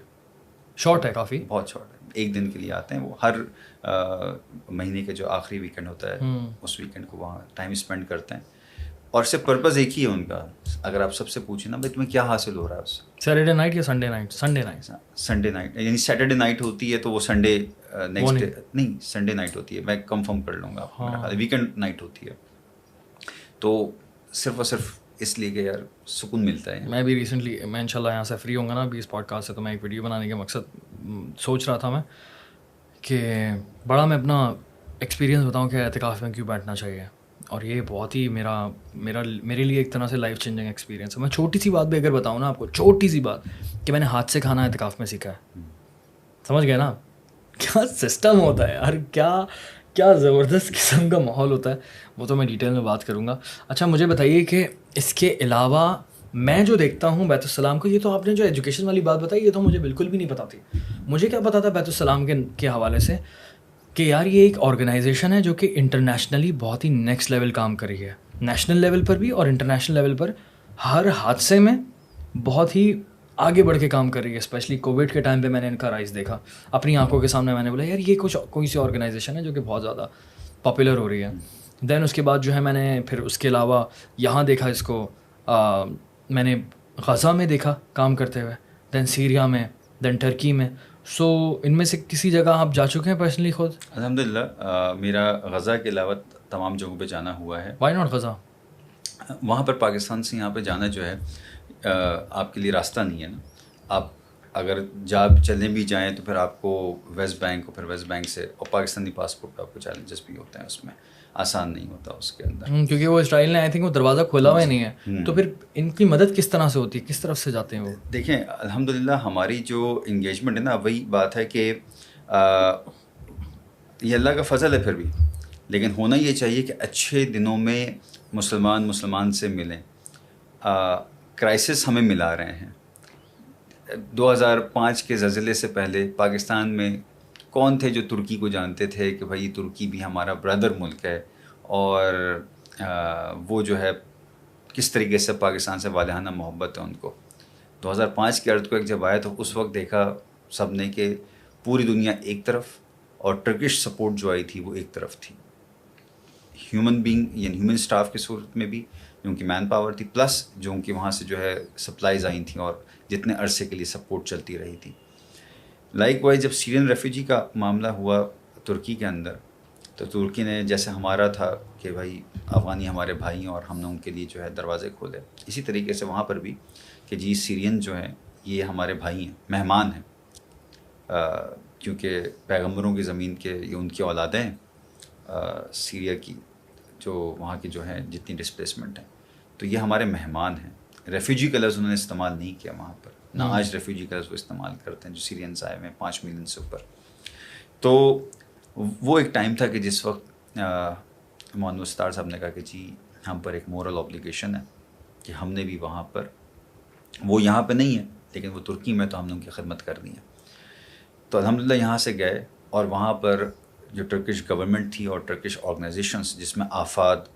شارٹ ہے کافی, بہت شارٹ ہے, ایک دن کے لیے آتے ہیں. وہ ہر مہینے کا جو آخری ویکینڈ ہوتا ہے, اس ویکینڈ کو وہاں ٹائم اسپینڈ کرتے ہیں. اور صرف پرپز ایک ہی ہے ان کا, اگر آپ سب سے پوچھیں نا بھائی تمہیں کیا حاصل ہو رہا ہے اس سے, سیٹرڈے نائٹ یا سنڈے نائٹ؟ سنڈے نائٹ, یعنی سیٹرڈے نائٹ ہوتی ہے تو وہ سنڈے نیکسٹ ڈے نہیں, سنڈے نائٹ ہوتی ہے, میں کنفرم کر لوں گا, ویکینڈ نائٹ ہوتی ہے. تو صرف اور صرف اس لیے کہ یار سکون ملتا ہے. میں بھی ریسنٹلی میں انشاءاللہ یہاں سے فری ہوں گا نا ابھی اس پوڈ کاسٹ سے, تو میں ایک ویڈیو بنانے کے مقصد سوچ رہا تھا میں کہ بڑا میں اپنا ایکسپیرینس بتاؤں کہ اعتکاف میں کیوں بیٹھنا چاہیے. اور یہ بہت ہی میرے لیے ایک طرح سے لائف چینجنگ ایکسپیرینس ہے. میں چھوٹی سی بات بھی اگر بتاؤں نا آپ کو, چھوٹی سی بات, کہ میں نے ہاتھ سے کھانا اعتکاف میں سیکھا ہے. سمجھ گئے نا کیا سسٹم ہوتا ہے یار, کیا زبردست قسم کا ماحول ہوتا ہے. وہ تو میں ڈیٹیل میں بات کروں گا. اچھا مجھے بتائیے کہ اس کے علاوہ میں جو دیکھتا ہوں بیت السلام کو, یہ تو آپ نے جو ایجوکیشن والی بات بتائی یہ تو مجھے بالکل بھی نہیں پتا تھی. مجھے کیا پتا تھا بیت السلام کے حوالے سے کہ یار یہ ایک آرگنائزیشن ہے جو کہ انٹرنیشنلی بہت ہی نیکسٹ لیول کام کر رہی ہے, نیشنل لیول پر بھی اور انٹرنیشنل لیول پر ہر حادثے میں بہت ہی آگے بڑھ کے کام کر رہی ہے. اسپیشلی کووڈ کے ٹائم پہ میں نے ان کا رائز دیکھا اپنی آنکھوں کے سامنے. میں نے بولا یار یہ کوئی سی آرگنائزیشن ہے جو کہ بہت زیادہ پاپولر ہو رہی ہے. دین اس کے بعد جو ہے میں نے پھر اس کے علاوہ یہاں دیکھا اس کو, میں نے غزہ میں دیکھا کام کرتے ہوئے, دین سیریا میں, دین ٹرکی میں. سو ان میں سے کسی جگہ آپ جا چکے ہیں پرسنلی خود؟ الحمدللہ میرا غزہ کے علاوہ تمام جگہوں پہ جانا ہوا ہے. Why not Gaza? وہاں پر پاکستان سے یہاں پہ جانا جو ہے آپ کے لیے راستہ نہیں ہے نا. آپ اگر چلنے بھی جائیں تو پھر آپ کو ویسٹ بینک اور پھر ویسٹ بینک سے اور پاکستانی پاسپورٹ پہ آپ کو چیلنجز بھی ہوتے ہیں, اس میں آسان نہیں ہوتا اس کے اندر, کیونکہ وہ اسرائیل نے آئی تھنک وہ دروازہ کھولا ہوا ہی نہیں ہے. تو پھر ان کی مدد کس طرح سے ہوتی ہے, کس طرف سے جاتے ہیں وہ؟ دیکھیں الحمدللہ ہماری جو انگیجمنٹ ہے نا, وہی بات ہے کہ یہ اللہ کا فضل ہے پھر بھی, لیکن ہونا یہ چاہیے کہ اچھے دنوں میں مسلمان سے ملیں. کرائسس ہمیں ملا رہے ہیں. 2005 کے زلزلے سے پہلے پاکستان میں کون تھے جو ترکی کو جانتے تھے کہ بھائی ترکی بھی ہمارا برادر ملک ہے, اور وہ جو ہے کس طریقے سے پاکستان سے والہانہ محبت ہے ان کو. 2005 کے ارتھ کوئک جب آیا تو اس وقت دیکھا سب نے کہ پوری دنیا ایک طرف اور ٹرکش سپورٹ جو آئی تھی وہ ایک طرف تھی. ہیومن بینگ یعنی ہیومن اسٹاف کی صورت میں بھی جو ان کی مین پاور تھی, پلس جو ان کی وہاں سے جو ہے سپلائیز آئی تھیں اور جتنے عرصے کے لیے سپورٹ چلتی رہی تھی. لائک وائز جب سیرین ریفیوجی کا معاملہ ہوا ترکی کے اندر, تو ترکی نے جیسے ہمارا تھا کہ بھائی افغانی ہمارے بھائی ہیں اور ہم نے ان کے لیے جو ہے دروازے کھولے, اسی طریقے سے وہاں پر بھی کہ جی سیرین جو ہیں یہ ہمارے بھائی ہیں, مہمان ہیں, کیونکہ پیغمبروں کی زمین کے یہ ان کی اولادیں ہیں, سیریا کی جو وہاں کی جو ہیں جتنی ڈسپلیسمنٹ ہیں, تو یہ ہمارے مہمان ہیں. ریفیوجی کا لفظ انہوں نے استعمال نہیں کیا وہاں پر, نہ آج ریفیوجی کا لفظ وہ استعمال کرتے ہیں جو سیرینس آئے ہوئے ہیں 5 ملین سے اوپر. تو وہ ایک ٹائم تھا کہ جس وقت مولانا ستار صاحب نے کہا کہ جی ہم پر ایک مورل اوبلیگیشن ہے کہ ہم نے بھی وہاں پر, وہ یہاں پہ نہیں ہے لیکن وہ ترکی میں, تو ہم نے ان کی خدمت کرنی ہے. تو الحمدللہ یہاں سے گئے اور وہاں پر جو ٹرکش گورنمنٹ تھی اور ٹرکش آرگنائزیشنس جس میں آفات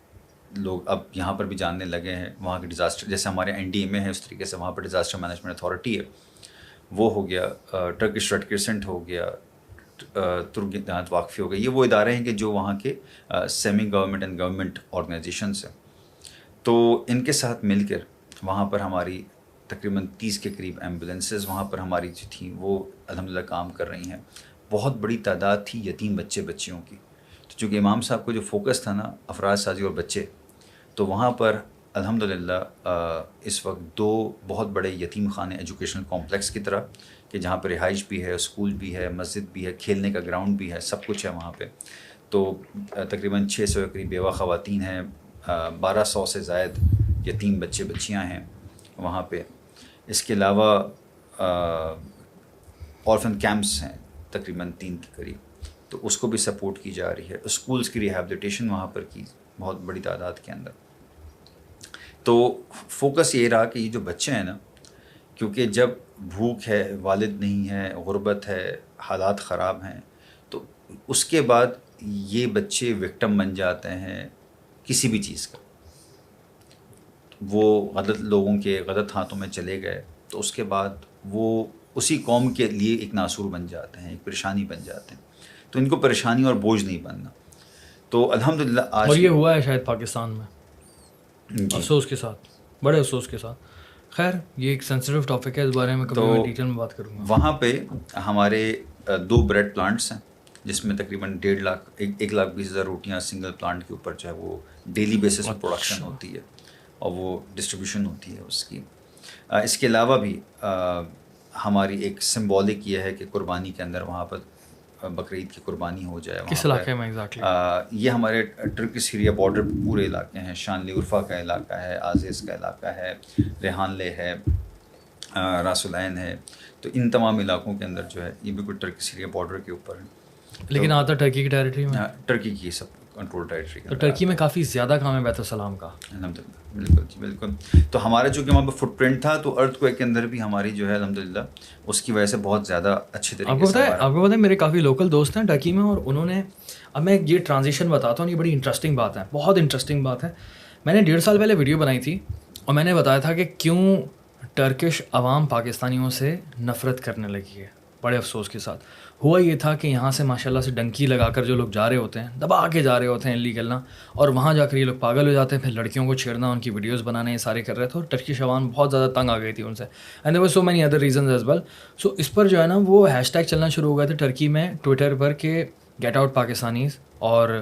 لوگ اب یہاں پر بھی جاننے لگے ہیں, وہاں کے ڈیزاسٹر جیسے ہمارے NDMA ہے اس طریقے سے وہاں پر ڈیزاسٹر مینجمنٹ اتھارٹی ہے, وہ ہو گیا, ٹرکش ریڈ کرسنٹ ہو گیا, ترک امداد واقفی ہو گئی. یہ وہ ادارے ہیں کہ جو وہاں کے semi government and government organisations ہیں. تو ان کے ساتھ مل کر وہاں پر ہماری تقریباً 30 کے قریب ایمبولینسز وہاں پر ہماری جو تھیں وہ الحمدللہ کام کر رہی ہیں. بہت بڑی تعداد تھی یتیم بچیوں کی, تو چونکہ امام صاحب کو جو فوکس تھا نا افراد سازی اور بچے, تو وہاں پر الحمدللہ اس وقت 2 بہت بڑے یتیم خانے ایجوکیشنل کمپلیکس کی طرح کہ جہاں پہ رہائش بھی ہے, اسکول بھی ہے, مسجد بھی ہے, کھیلنے کا گراؤنڈ بھی ہے, سب کچھ ہے وہاں پہ. تو تقریباً 600 کے قریب بیوہ خواتین ہیں, 1200 سے زائد یتیم بچیاں ہیں وہاں پہ. اس کے علاوہ آرفن کیمپس ہیں تقریباً 3 کے قریب, تو اس کو بھی سپورٹ کی جا رہی ہے. اسکولز کی ریہیبلیٹیشن وہاں پر کی بہت بڑی تعداد کے اندر. تو فوکس یہ رہا کہ یہ جو بچے ہیں نا, کیونکہ جب بھوک ہے, والد نہیں ہے, غربت ہے, حالات خراب ہیں, تو اس کے بعد یہ بچے وکٹم بن جاتے ہیں کسی بھی چیز کا. وہ غلط لوگوں کے غلط ہاتھوں میں چلے گئے تو اس کے بعد وہ اسی قوم کے لیے ایک ناسور بن جاتے ہیں, ایک پریشانی بن جاتے ہیں. تو ان کو پریشانی اور بوجھ نہیں بننا. تو الحمدللہ آج, اور یہ ہوا ہے شاید پاکستان میں افسوس کے ساتھ, بڑے افسوس کے ساتھ. خیر یہ ایک سینسٹیو ٹاپک ہے, اس بارے میں کبھی میں ڈیٹیل میں بات کروں گا. وہاں پہ ہمارے 2 بریڈ پلانٹس ہیں جس میں تقریباً 1,20,000 روٹیاں سنگل پلانٹ کے اوپر جو ہے وہ ڈیلی بیسس پہ پروڈکشن ہوتی ہے. اور وہ ڈسٹریبیوشن ہوتی ہے اس کی. اس کے علاوہ بھی ہماری ایک سمبولک یہ ہے کہ قربانی کے اندر وہاں پر بقرعید کی قربانی ہو جائے. کس علاقے میں ایگزیکٹلی؟ یہ ہمارے ٹرکی سیریا بارڈر پورے علاقے ہیں. شانلی عرفہ کا علاقہ ہے, عازیز کا علاقہ ہے, ریحان لے ہے, راس العین ہے. تو ان تمام علاقوں کے اندر جو ہے یہ بالکل ٹرکی سیریا بارڈر کے اوپر ہے. لیکن آتا ٹرکی کی ٹیریٹری میں, ٹرکی کی سب کنٹرول ٹیریٹری. تو ٹرکی میں کافی زیادہ کام ہے بیت السلام کا. الحمد للہ, بالکل جی بالکل. تو ہمارا جو کہ وہاں پہ فٹ پرنٹ تھا تو ارتھ کویک کے اندر بھی ہماری جو ہے الحمد للہ اس کی وجہ سے بہت زیادہ اچھی طریقے سے. آپ کو پتہ ہے میرے کافی لوکل دوست ہیں ٹرکی میں, اور انہوں نے, اب میں یہ ٹرانزیشن بتاتا ہوں, یہ بڑی انٹرسٹنگ بات ہے, بہت انٹرسٹنگ بات ہے. میں نے 1.5 سال پہلے ویڈیو بنائی تھی اور میں نے بتایا تھا کہ کیوں ٹرکش عوام پاکستانیوں سے نفرت کرنے لگی ہے. بڑے افسوس کے ساتھ ہوا یہ تھا کہ یہاں سے ماشاء اللہ سے ڈنکی لگا کر جو لوگ جا رہے ہوتے ہیں, دبا کے جا رہے ہوتے ہیں انلیگل نا, اور وہاں جا کر یہ لوگ پاگل ہو جاتے ہیں, پھر لڑکیوں کو چھیڑنا, ان کی ویڈیوز بنانے, یہ سارے کر رہے تھے, اور ٹرکش عوام بہت زیادہ تنگ آ گئی تھی ان سے. And there was so many other reasons as well. So اس پر جو ہے نا وہ ہیش ٹیگ چلنا شروع ہو گئے تھے ٹرکی میں ٹویٹر پر کہ گیٹ آؤٹ پاکستانیز اور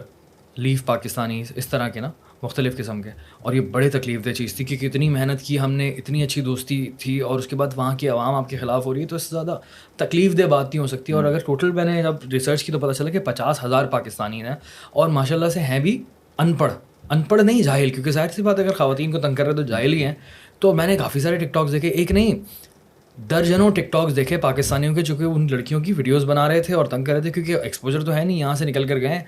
لیو پاکستانیز, اس طرح کے نا مختلف قسم کے. اور یہ بڑے تکلیف دہ چیز تھی کہ کتنی محنت کی ہم نے, اتنی اچھی دوستی تھی, اور اس کے بعد وہاں کی عوام آپ کے خلاف ہو رہی ہے, تو اس سے زیادہ تکلیف دہ بات نہیں ہو سکتی. اور اگر ٹوٹل میں نے جب ریسرچ کی تو پتہ چلا کہ 50,000 پاکستانی ہیں, اور ماشاء اللہ سے ہیں بھی ان پڑھ نہیں, جاہل, کیونکہ ظاہر سی بات ہے اگر خواتین کو تنگ کر رہے تو جاہل ہی ہیں. تو میں نے کافی سارے ٹک ٹاکس دیکھے, ایک نہیں درجنوں ٹک ٹاکس دیکھے پاکستانیوں کے, چونکہ ان لڑکیوں کی ویڈیوز بنا رہے تھے اور تنگ کر رہے تھے, کیونکہ ایکسپوجر تو ہے نہیں, یہاں سے نکل کر گئے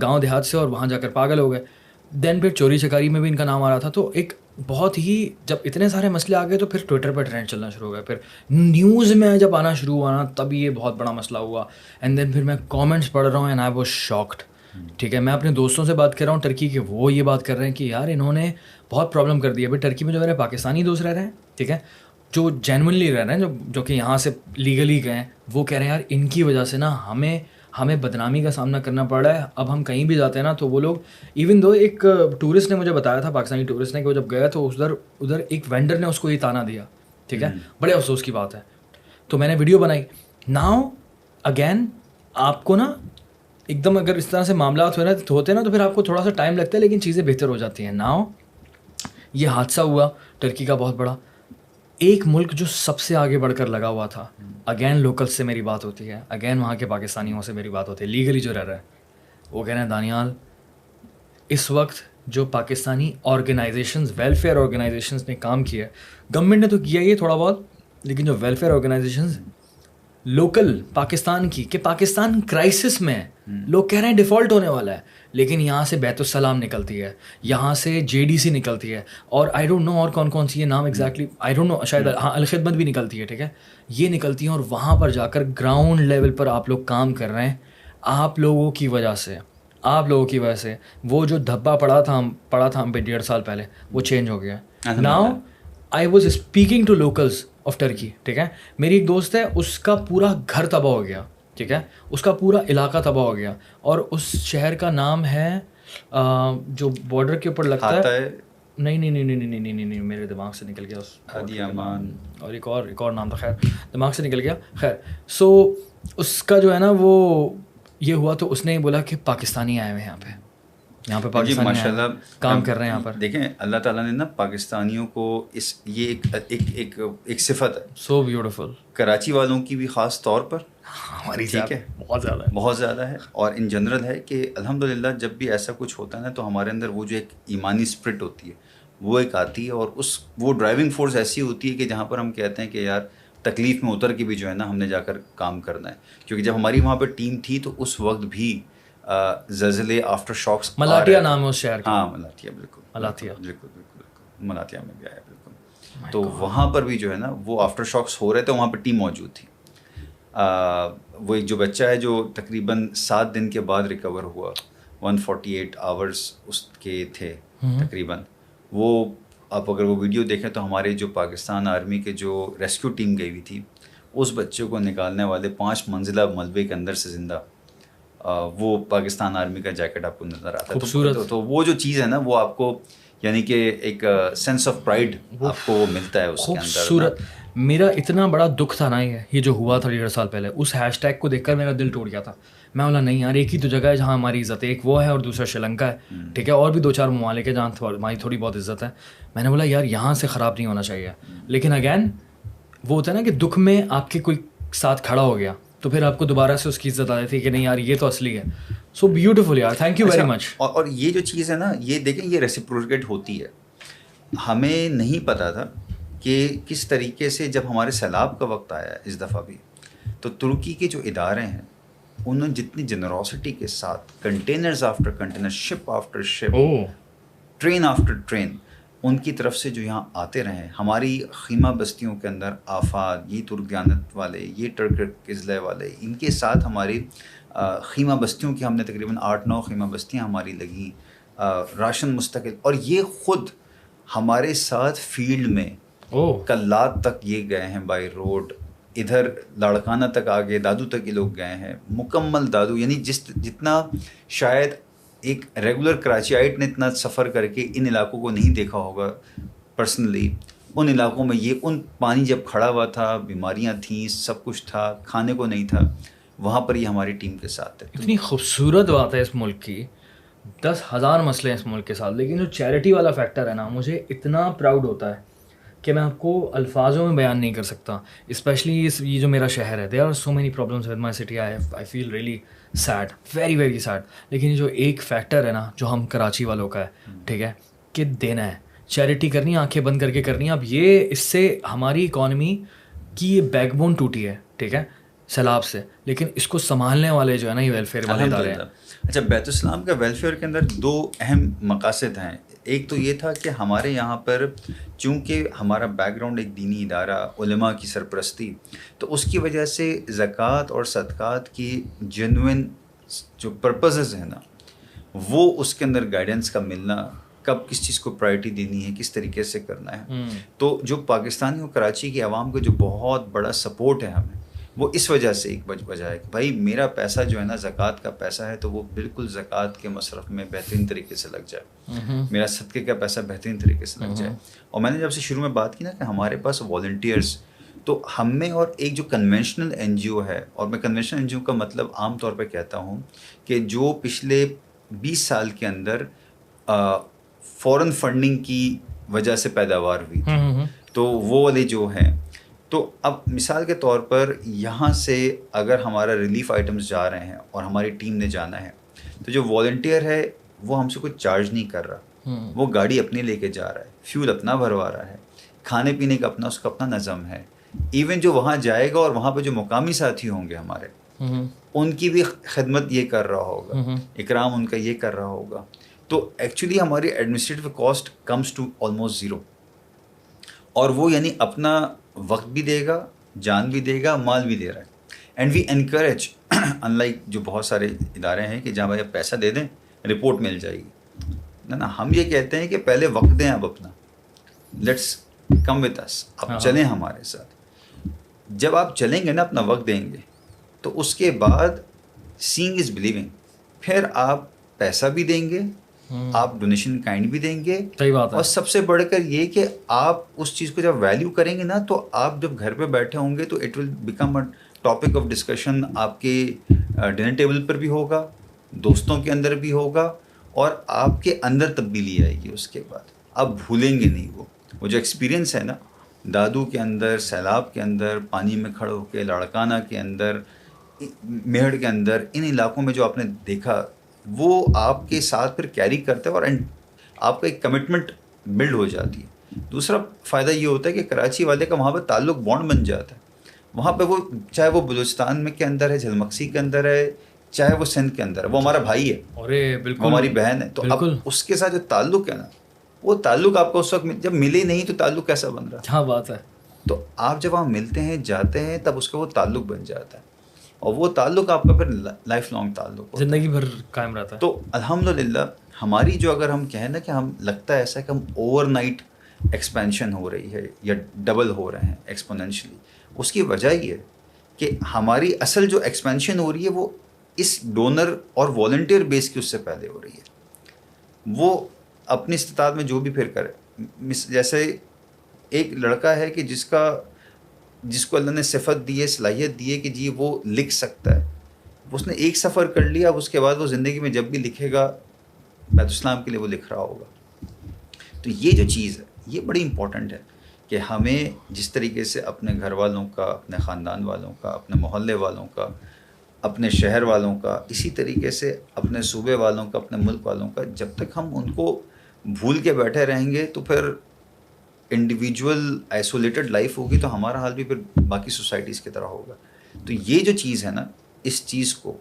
گاؤں دیہات سے اور وہاں جا کر پاگل ہو گئے. دین پھر چوری چکاری میں بھی ان کا نام آ رہا تھا. تو ایک بہت ہی, جب اتنے سارے مسئلے آ گئے تو پھر ٹویٹر پر ٹرینڈ چلنا شروع ہو گیا, پھر نیوز میں جب آنا شروع ہوا نا تب یہ بہت بڑا مسئلہ ہوا. اینڈ دین پھر میں کامنٹس پڑھ رہا ہوں اینڈ آئی واز شاکڈ. ٹھیک ہے, میں اپنے دوستوں سے بات کر رہا ہوں ٹرکی کے, وہ یہ بات کر رہے ہیں کہ یار انہوں نے بہت پرابلم کر دی ہے. ابھی ٹرکی میں جو میرے پاکستانی دوست رہ رہے ہیں, ٹھیک ہے, جو جینونلی رہ رہے ہیں, جو کہ یہاں سے لیگلی گئے ہیں, وہ کہہ رہے ہیں یار ان کی وجہ سے نا ہمیں بدنامی کا سامنا کرنا پڑ رہا ہے. اب ہم کہیں بھی جاتے ہیں نا تو وہ لوگ, ایون دو ایک ٹورسٹ نے مجھے بتایا تھا, پاکستانی ٹورسٹ نے, کہ وہ جب گیا تو ادھر ایک وینڈر نے اس کو یہ تانا دیا. ٹھیک ہے, بڑے افسوس کی بات ہے. تو میں نے ویڈیو بنائی. ناؤ اگین آپ کو نا ایک دم اگر اس طرح سے معاملات ہوتے ہیں نا تو پھر آپ کو تھوڑا سا ٹائم لگتا ہے, لیکن چیزیں بہتر ہو جاتی ہیں. ناؤ یہ حادثہ ہوا ٹرکی کا بہت بڑا, ایک ملک جو سب سے آگے بڑھ کر لگا ہوا تھا, اگین لوکل سے میری بات ہوتی ہے, اگین وہاں کے پاکستانیوں سے میری بات ہوتی ہے, لیگلی جو رہ رہا ہے, وہ کہہ رہے ہیں دانیال اس وقت جو پاکستانی آرگنائزیشنز, ویلفیئر آرگنائزیشنز نے کام کیا ہے, گورنمنٹ نے تو کیا یہ تھوڑا بہت, لیکن جو ویلفیئر آرگنائزیشنز لوکل پاکستان کی, کہ پاکستان کرائسس میں لوگ کہہ رہے ہیں ڈیفالٹ ہونے والا ہے, لیکن یہاں سے بیت السلام نکلتی ہے, یہاں سے JDC نکلتی ہے, اور آئی ڈونٹ نو اور کون سی یہ نام ایگزیکٹلی آئی ڈونٹ نو, شاید ہاں الخدمت بھی نکلتی ہے. ٹھیک ہے, یہ نکلتی ہیں, اور وہاں پر جا کر گراؤنڈ لیول پر آپ لوگ کام کر رہے ہیں. آپ لوگوں کی وجہ سے وہ جو دھبا پڑا تھا ہم پہ 1.5 سال پہلے, وہ چینج ہو گیا. Now I was speaking to locals of Turkey. ٹھیک ہے, میری ایک دوست ہے, اس کا پورا گھر تباہ ہو گیا. ٹھیک ہے, اس کا پورا علاقہ تباہ ہو گیا, اور اس شہر کا نام ہے جو بارڈر کے اوپر لگتا ہے, نہیں میرے دماغ سے نکل گیا, ہادی امان اور ایک اور نام تھا, خیر دماغ سے نکل گیا. خیر سو اس کا جو ہے نا وہ یہ ہوا, تو اس نے بولا کہ پاکستانی آئے ہوئے ہیں یہاں پہ پاکستانی ماشاء اللہ کام کر رہے ہیں یہاں پر. دیکھیں اللہ تعالیٰ نے نا پاکستانیوں کو یہ ایک صفت ہے, سو بیوٹیفل, کراچی والوں کی بھی خاص طور پر ہماری, ٹھیک ہے, بہت زیادہ ہے, اور ان جنرل ہے کہ الحمدللہ جب بھی ایسا کچھ ہوتا ہے نا تو ہمارے اندر وہ جو ایک ایمانی اسپرٹ ہوتی ہے وہ ایک آتی ہے, اور وہ ڈرائیونگ فورس ایسی ہوتی ہے کہ جہاں پر ہم کہتے ہیں کہ یار تکلیف میں اتر کے بھی جو ہے نا ہم نے جا کر کام کرنا ہے. کیونکہ جب ہماری وہاں پہ ٹیم تھی تو اس وقت بھی زلزلے آفٹر شاکس, ملاٹیا نام ہے اس شہر کا. ہاں ملاٹیا, بالکل ملاٹیا میں بھی آیا بالکل. تو وہاں پر بھی جو ہے نا وہ آفٹر شاکس ہو رہے تھے, وہاں پہ ٹیم موجود تھی. وہ ایک جو بچہ ہے جو تقریباً 7 دن کے بعد ریکور ہوا, 148 آورس اس کے تھے تقریباً. وہ آپ اگر وہ ویڈیو دیکھیں تو ہمارے جو پاکستان آرمی کے جو ریسکیو ٹیم گئی ہوئی تھی, اس بچے کو نکالنے والے 5 منزلہ ملبے کے اندر سے زندہ وہ پاکستان آرمی کا جیکٹ آپ کو نظر آتا ہے. تو وہ جو چیز ہے نا وہ آپ کو یعنی کہ ایک سینس آف پرائڈ آپ کو ملتا ہے اس کے اندر. خوبصورت. میرا اتنا بڑا دکھ تھا نا یہ جو ہوا تھا 1.5 سال پہلے, اس ہیش ٹیگ کو دیکھ کر میرا دل ٹوٹ گیا تھا. میں بولا نہیں یار, ایک ہی تو جگہ ہے جہاں ہماری عزت ہے, ایک وہ ہے اور دوسرا شری لنکا ہے, ٹھیک ہے, اور بھی 2-4 ممالک ہیں جہاں ہماری تھوڑی بہت عزت ہے. میں نے بولا یار یہاں سے خراب نہیں ہونا چاہیے. لیکن اگین وہ ہوتا ہے نا کہ دکھ میں آپ کے کوئی ساتھ کھڑا ہو گیا تو پھر آپ کو دوبارہ سے اس کی عزت آ جاتی ہے کہ نہیں یار یہ تو اصلی ہے. سو بیوٹیفل یار, تھینک یو ویری مچ. اور یہ جو چیز ہے نا, یہ دیکھیں یہ ریسیپروکیٹ ہوتی ہے. ہمیں نہیں پتا تھا کہ کس طریقے سے جب ہمارے سیلاب کا وقت آیا اس دفعہ بھی, تو ترکی کے جو ادارے ہیں انہوں نے جتنی جنروسٹی کے ساتھ کنٹینرز آفٹر کنٹینر, شپ آفٹر شپ, ٹرین آفٹر ٹرین ان کی طرف سے جو یہاں آتے رہے, ہماری خیمہ بستیوں کے اندر آفات, یہ ترک دیانت والے, یہ ٹرک قزلے والے, ان کے ساتھ ہماری خیمہ بستیوں کی ہم نے تقریباً 8-9 خیمہ بستیاں ہماری لگیں, راشن مستقل, اور یہ خود ہمارے ساتھ فیلڈ میں کلات تک یہ گئے ہیں بائی روڈ, ادھر لاڑکانہ تک آگے دادو تک یہ لوگ گئے ہیں, مکمل دادو, یعنی جتنا شاید ایک ریگولر کراچیائٹ نے اتنا سفر کر کے ان علاقوں کو نہیں دیکھا ہوگا پرسنلی, ان علاقوں میں یہ ان پانی جب کھڑا ہوا تھا, بیماریاں تھیں, سب کچھ تھا, کھانے کو نہیں تھا, وہاں پر یہ ہماری ٹیم کے ساتھ ہے. اتنی خوبصورت بات ہے اس ملک کی, 10,000 مسئلے ہیں اس ملک کے ساتھ, لیکن جو چیریٹی والا فیکٹر ہے نا, مجھے اتنا پراؤڈ ہوتا ہے کہ میں آپ کو الفاظوں میں بیان نہیں کر سکتا. اسپیشلی یہ جو میرا شہر ہے, there are so many problems with my city, I feel really sad, very very sad. لیکن یہ جو ایک فیکٹر ہے نا جو ہم کراچی والوں کا ہے, ٹھیک ہے, کہ دینا ہے, چیریٹی کرنی ہے, آنکھیں بند کر کے کرنی ہے. اب یہ اس سے ہماری اکانومی کی یہ بیک بون ٹوٹی ہے, ٹھیک ہے, سیلاب سے, لیکن اس کو سنبھالنے والے جو ہے نا یہ ویلفیئر والے ادارے ہیں. اچھا, بیت السلام کا ویلفیئر کے اندر 2 اہم مقاصد ہیں. ایک تو یہ تھا کہ ہمارے یہاں پر چونکہ ہمارا بیک گراؤنڈ ایک دینی ادارہ, علماء کی سرپرستی, تو اس کی وجہ سے زکوٰۃ اور صدقات کی جینوئن جو پرپزز ہیں نا, وہ اس کے اندر گائیڈنس کا ملنا, کب کس چیز کو پرائرٹی دینی ہے, کس طریقے سے کرنا ہے. تو جو پاکستانی اور کراچی کی عوام کو جو بہت بڑا سپورٹ ہے ہمیں, وہ اس وجہ سے ایک وجہ ہے کہ بھائی میرا پیسہ جو ہے نا زکوٰۃ کا پیسہ ہے, تو وہ بالکل زکوٰۃ کے مصرف میں بہترین طریقے سے لگ جائے, میرا صدقے کا پیسہ بہترین طریقے سے لگ جائے. اور میں نے جب سے شروع میں بات کی نا کہ ہمارے پاس والنٹیئرس, تو ہم میں اور ایک جو کنونشنل این جی او ہے, اور میں کنونشنل این جی او کا مطلب عام طور پہ کہتا ہوں کہ جو پچھلے 20 سال کے اندر فورن فنڈنگ کی وجہ سے پیداوار ہوئی تھی, تو وہ والے جو ہیں. تو اب مثال کے طور پر یہاں سے اگر ہمارا ریلیف آئٹمس جا رہے ہیں اور ہماری ٹیم نے جانا ہے, تو جو والنٹیئر ہے وہ ہم سے کچھ چارج نہیں کر رہا, وہ گاڑی اپنے لے کے جا رہا ہے, فیول اپنا بھروا رہا ہے, کھانے پینے کا اپنا اس کا اپنا نظم ہے. ایون جو وہاں جائے گا اور وہاں پہ جو مقامی ساتھی ہوں گے ہمارے, ان کی بھی خدمت یہ کر رہا ہوگا, اکرام ان کا یہ کر رہا ہوگا. تو ایکچولی ہماری administrative cost comes to almost 0, اور وہ یعنی اپنا وقت بھی دے گا, جان بھی دے گا, مال بھی دے رہا ہے. اینڈ وی انکریج, ان لائک جو بہت سارے ادارے ہیں کہ جہاں بھائی آپ پیسہ دے دیں رپورٹ مل جائے گی, نا ہم یہ کہتے ہیں کہ پہلے وقت دیں آپ اپنا, لیٹس کم وتھ اس, آپ چلیں ہمارے ساتھ. جب آپ چلیں گے نا, اپنا وقت دیں گے, تو اس کے بعد سینگ از بلیونگ, پھر آپ پیسہ بھی دیں گے, آپ ڈونیشن کائنڈ بھی دیں گے, اور سب سے بڑھ کر یہ کہ آپ اس چیز کو جب ویلیو کریں گے نا, تو آپ جب گھر پہ بیٹھے ہوں گے تو it will become a topic of discussion, آپ کے ڈنر ٹیبل پر بھی ہوگا, دوستوں کے اندر بھی ہوگا, اور آپ کے اندر تبدیلی آئے گی. اس کے بعد آپ بھولیں گے نہیں وہ جو ایکسپیرینس ہے نا, دادو کے اندر, سیلاب کے اندر, پانی میں کھڑے ہو کے, لاڑکانہ کے اندر, میڑ کے اندر, ان علاقوں میں جو آپ نے دیکھا, وہ آپ کے ساتھ پھر کیری کرتا ہے, اور آپ کا ایک کمٹمنٹ بلڈ ہو جاتی ہے. دوسرا فائدہ یہ ہوتا ہے کہ کراچی والے کا وہاں پہ تعلق بانڈ بن جاتا ہے. وہاں پہ وہ چاہے وہ بلوچستان میں کے اندر ہے, جھلمکسی کے اندر ہے, چاہے وہ سندھ کے اندر ہے, وہ ہمارا بھائی ہے, وہ ہماری بہن ہے. تو اب اس کے ساتھ جو تعلق ہے نا, وہ تعلق آپ کو اس وقت جب ملے نہیں تو تعلق کیسا بن رہا. کیا بات ہے. تو آپ جب وہاں ملتے ہیں, جاتے ہیں, تب اس کا وہ تعلق بن جاتا ہے, اور وہ تعلق آپ کا پھر لائف لانگ تعلق زندگی بھر قائم رہتا ہے. تو الحمدللہ ہماری جو, اگر ہم کہیں نا کہ ہم لگتا ہے ایسا کہ ہم اوور نائٹ ایکسپینشن ہو رہی ہے یا ڈبل ہو رہے ہیں ایکسپوننشلی, اس کی وجہ یہ ہے کہ ہماری اصل جو ایکسپینشن ہو رہی ہے وہ اس ڈونر اور والنٹیئر بیس کی اس سے پہلے ہو رہی ہے. وہ اپنی استطاعت میں جو بھی پھر کرے. جیسے ایک لڑکا ہے کہ جس کو اللہ نے صفت دی ہے, صلاحیت دی ہے کہ جی وہ لکھ سکتا ہے, اس نے ایک سفر کر لیا, اب اس کے بعد وہ زندگی میں جب بھی لکھے گا بیت الاسلام کے لیے وہ لکھ رہا ہوگا. تو یہ جو چیز ہے یہ بڑی امپورٹنٹ ہے کہ ہمیں جس طریقے سے اپنے گھر والوں کا, اپنے خاندان والوں کا, اپنے محلے والوں کا, اپنے شہر والوں کا, اسی طریقے سے اپنے صوبے والوں کا, اپنے ملک والوں کا, جب تک ہم ان کو بھول کے بیٹھے رہیں گے تو پھر انڈیویجول آئسولیٹڈ لائف ہوگی, تو ہمارا حال بھی پھر باقی سوسائٹیز کی طرح ہوگا. تو یہ جو چیز ہے نا, اس چیز کو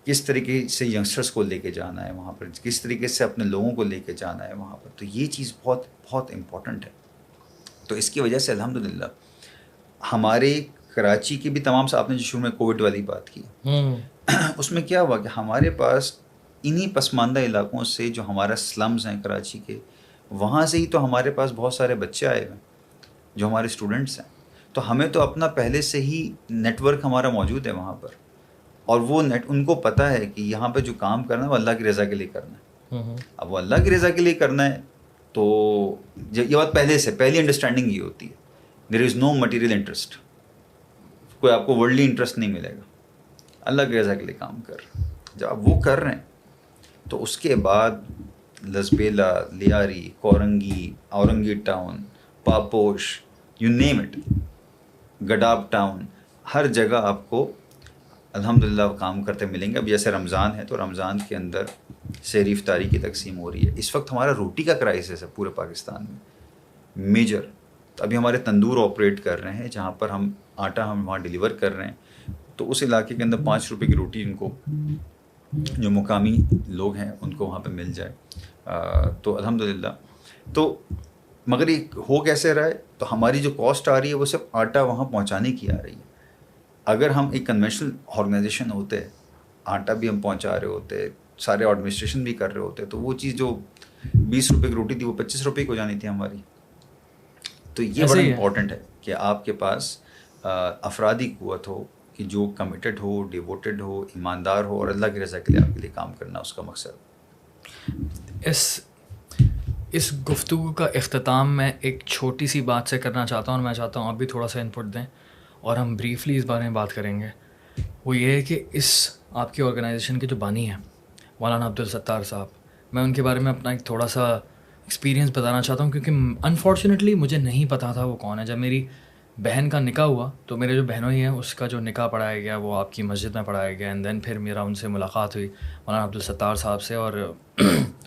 کس طریقے سے ینگسٹرس کو لے کے جانا ہے وہاں پر, کس طریقے سے اپنے لوگوں کو لے کے جانا ہے وہاں پر, تو یہ چیز بہت بہت امپورٹنٹ ہے. تو اس کی وجہ سے الحمدللہ ہمارے کراچی کی بھی تمام سے, آپ نے جو شروع میں کووڈ والی بات کی, اس میں کیا ہوا کہ ہمارے پاس انہی پسماندہ علاقوں سے جو ہمارا سلمز ہیں کراچی کے, وہاں سے ہی تو ہمارے پاس بہت سارے بچے آئے ہوئے جو ہمارے اسٹوڈنٹس ہیں. تو ہمیں تو اپنا پہلے سے ہی نیٹ ورک ہمارا موجود ہے وہاں پر, اور وہ ان کو پتہ ہے کہ یہاں پہ جو کام کرنا ہے وہ اللہ کی رضا کے لیے کرنا ہے. اب وہ اللہ کی رضا کے لیے کرنا ہے تو یہ بات پہلی انڈرسٹینڈنگ یہ ہوتی ہے, دیر از نو مٹیریل انٹرسٹ, کوئی آپ کو ورلڈلی انٹرسٹ نہیں ملے گا, اللہ کی رضا کے لیے کام کر. جب آپ وہ کر رہے ہیں تو اس کے بعد Lasbela, Lyari, Korangi, Orangi town, Paposh, you name it, Gadap town, ہر جگہ آپ کو الحمدللہ کام کرتے ملیں گے. اب جیسے رمضان ہے تو رمضان کے اندر سحری افطاری کی تقسیم ہو رہی ہے. اس وقت ہمارا روٹی کا کرائسس ہے پورے پاکستان میں میجر. تو ابھی ہمارے تندور آپریٹ کر رہے ہیں جہاں پر ہم آٹا ہم وہاں ڈیلیور کر رہے ہیں, تو اس علاقے کے اندر 5 روپے کی روٹی ان کو جو مقامی لوگ ہیں ان کو وہاں پہ مل جائے. تو الحمدللہ. تو مگر یہ ہو کیسے رہا ہے, تو ہماری جو کاسٹ آ رہی ہے وہ صرف آٹا وہاں پہنچانے کی آ رہی ہے. اگر ہم ایک کنونشنل آرگنائزیشن ہوتے, آٹا بھی ہم پہنچا رہے ہوتے, سارے ایڈمنسٹریشن بھی کر رہے ہوتے, تو وہ چیز جو 20 روپے کی روٹی تھی وہ 25 روپے کی ہو جانی تھی ہماری. تو یہ بڑا امپورٹنٹ ہے کہ آپ کے پاس افرادی قوت ہو کہ جو کمیٹڈ ہو, ڈیووٹڈ ہو, ایماندار ہو, اور اللہ کی رضا کے لیے آپ کے لیے کام کرنا اس کا مقصد. اس گفتگو کا اختتام میں ایک چھوٹی سی بات سے کرنا چاہتا ہوں, اور میں چاہتا ہوں آپ بھی تھوڑا سا انپٹ دیں اور ہم بریفلی اس بارے میں بات کریں گے. وہ یہ ہے کہ اس آپ کی آرگنائزیشن کے جو بانی ہیں مولانا عبدالستار صاحب, میں ان کے بارے میں اپنا ایک تھوڑا سا ایکسپیرینس بتانا چاہتا ہوں, کیونکہ انفارچونیٹلی مجھے نہیں پتہ تھا وہ کون ہے. جب میری بہن کا نکاح ہوا تو میرے جو بہنوئی ہیں اس کا جو نکاح پڑھایا گیا وہ آپ کی مسجد میں پڑھایا گیا, اینڈ دین پھر میرا ان سے ملاقات ہوئی مولانا عبدالستار صاحب سے, اور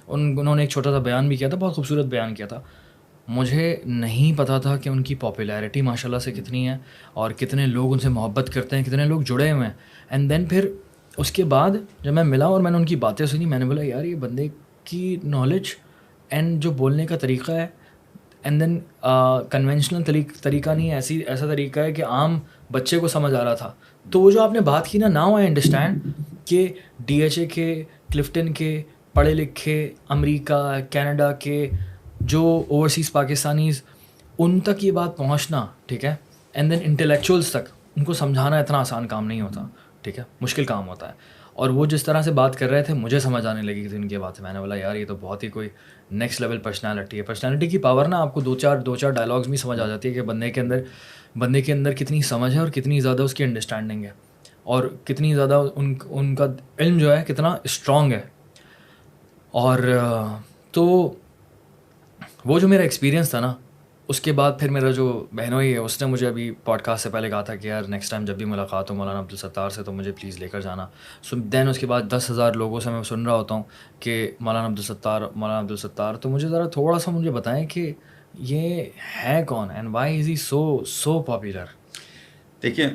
انہوں نے ایک چھوٹا سا بیان بھی کیا تھا, بہت خوبصورت بیان کیا تھا. مجھے نہیں پتہ تھا کہ ان کی پاپولیرٹی ماشاء اللہ سے کتنی ہے, اور کتنے لوگ ان سے محبت کرتے ہیں, کتنے لوگ جڑے ہوئے ہیں. اینڈ دین پھر اس کے بعد جب میں ملا اور میں نے ان کی باتیں سنی, میں نے بولا یار یہ بندے کی نالج اینڈ جو بولنے کا طریقہ ہے, اینڈ دین کنونشنل طریقہ نہیں ہے, ایسا طریقہ ہے کہ عام بچے کو سمجھ آ رہا تھا. تو وہ جو آپ نے بات کی نا, ناؤ آئی انڈرسٹینڈ کہ DHA کے, کلفٹن کے پڑھے لکھے, امریکہ کینیڈا کے جو اوورسیز پاکستانیز, ان تک یہ بات پہنچنا, ٹھیک ہے, اینڈ دین انٹلیکچوئلس تک ان کو سمجھانا اتنا آسان کام نہیں ہوتا, ٹھیک ہے, مشکل کام ہوتا ہے. اور وہ جس طرح سے بات کر رہے تھے مجھے سمجھ آنے لگی تھی ان کی باتیں. میں نے بولا یار یہ تو بہت ہی کوئی نیکسٹ لیول پرسنالٹی ہے. پرسنالٹی کی پاور نا آپ کو دو چار ڈائلاگس بھی سمجھ آ جاتی ہے کہ بندے کے اندر کتنی سمجھ ہے اور کتنی زیادہ اس کی انڈرسٹینڈنگ ہے, اور کتنی زیادہ ان کا علم جو ہے کتنا اسٹرانگ ہے. اور تو وہ جو میرا ایکسپیرینس تھا نا, اس کے بعد پھر میرا جو بہنوئی ہے اس نے مجھے ابھی پوڈ کاسٹ سے پہلے کہا تھا کہ یار نیکسٹ ٹائم جب بھی ملاقات ہو مولانا عبدالستار سے تو مجھے پلیز لے کر جانا. سو دین اس کے بعد 10,000 لوگوں سے میں سن رہا ہوتا ہوں کہ مولانا عبدالستار. تو مجھے ذرا تھوڑا سا مجھے بتائیں کہ یہ ہے کون, and why is he so popular. دیکھیے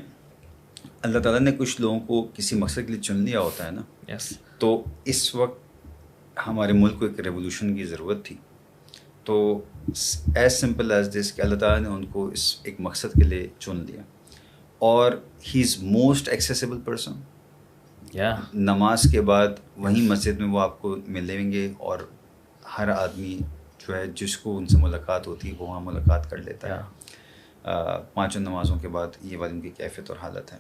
اللہ تعالیٰ نے کچھ لوگوں کو کسی مقصد کے لیے چن لیا ہوتا ہے نا. یس. تو اس وقت ہمارے ملک کو ایک ریولوشن کی ضرورت تھی. تو ایز سمپل ایز دس کہ اللہ تعالیٰ نے ان کو اس ایک مقصد کے لیے چن لیا, اور ہی از موسٹ ایکسیسیبل پرسن. نماز کے بعد وہیں مسجد میں وہ آپ کو ملیں گے, اور ہر آدمی جو ہے جس کو ان سے ملاقات ہوتی ہے وہ وہاں ملاقات کر لیتا ہے. 5 نمازوں کے بعد یہ والی ان کی کیفیت اور حالت ہے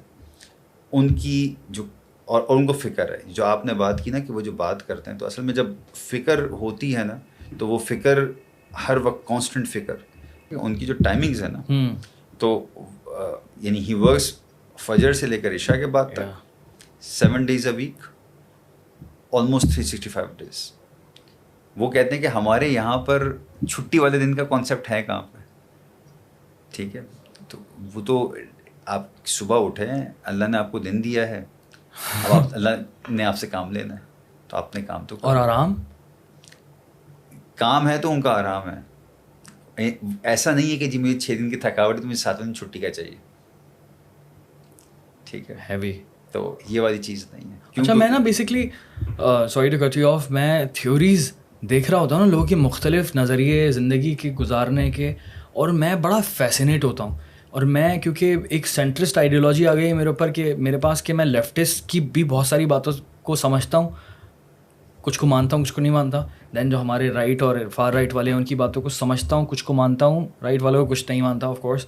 ان کی جو, اور ان کو فکر ہے. جو آپ نے بات کی نا کہ وہ جو بات کرتے ہیں, تو اصل میں جب فکر ہوتی ہے نا, تو وہ فکر ہر وقت کانسٹنٹ فکر. ان کی جو ٹائمنگز ہیں نا تو یعنی ہی ورکس فجر سے لے کر عشاء کے بعد تک 7 days a week, almost 365 days. وہ کہتے ہیں کہ ہمارے یہاں پر چھٹی والے دن کا کانسیپٹ ہے کہاں پہ. ٹھیک ہے, تو وہ تو آپ صبح اٹھے ہیں, اللہ نے آپ کو دن دیا ہے, اب آپ اللہ نے آپ سے کام لینا ہے تو آپ نے کام تو اور آرام کام ہے تو ان کا آرام ہے. ایسا نہیں ہے کہ جی مجھے 6 دن کی تھکاوٹ ہے تو مجھے 7 دن چھٹی کا چاہیے. ٹھیک ہے, ہیوی. تو یہ والی چیز نہیں ہے. اچھا میں نا basically sorry to cut you off, میں تھیوریز دیکھ رہا ہوتا ہوں نا لوگوں کے مختلف نظریے زندگی کے گزارنے کے, اور میں بڑا فیسینیٹ ہوتا ہوں. اور میں کیونکہ ایک سینٹرسٹ آئیڈیالوجی آ گئی ہے میرے اوپر کہ میرے پاس کہ میں لیفٹسٹ کی بھی بہت ساری باتوں کو سمجھتا ہوں, کچھ کو مانتا ہوں کچھ کو نہیں مانتا. دین جو ہمارے رائٹ اور فار رائٹ والے ہیں ان کی باتوں کو سمجھتا ہوں, کچھ کو مانتا ہوں, رائٹ والوں کو کچھ نہیں مانتا آف کورس.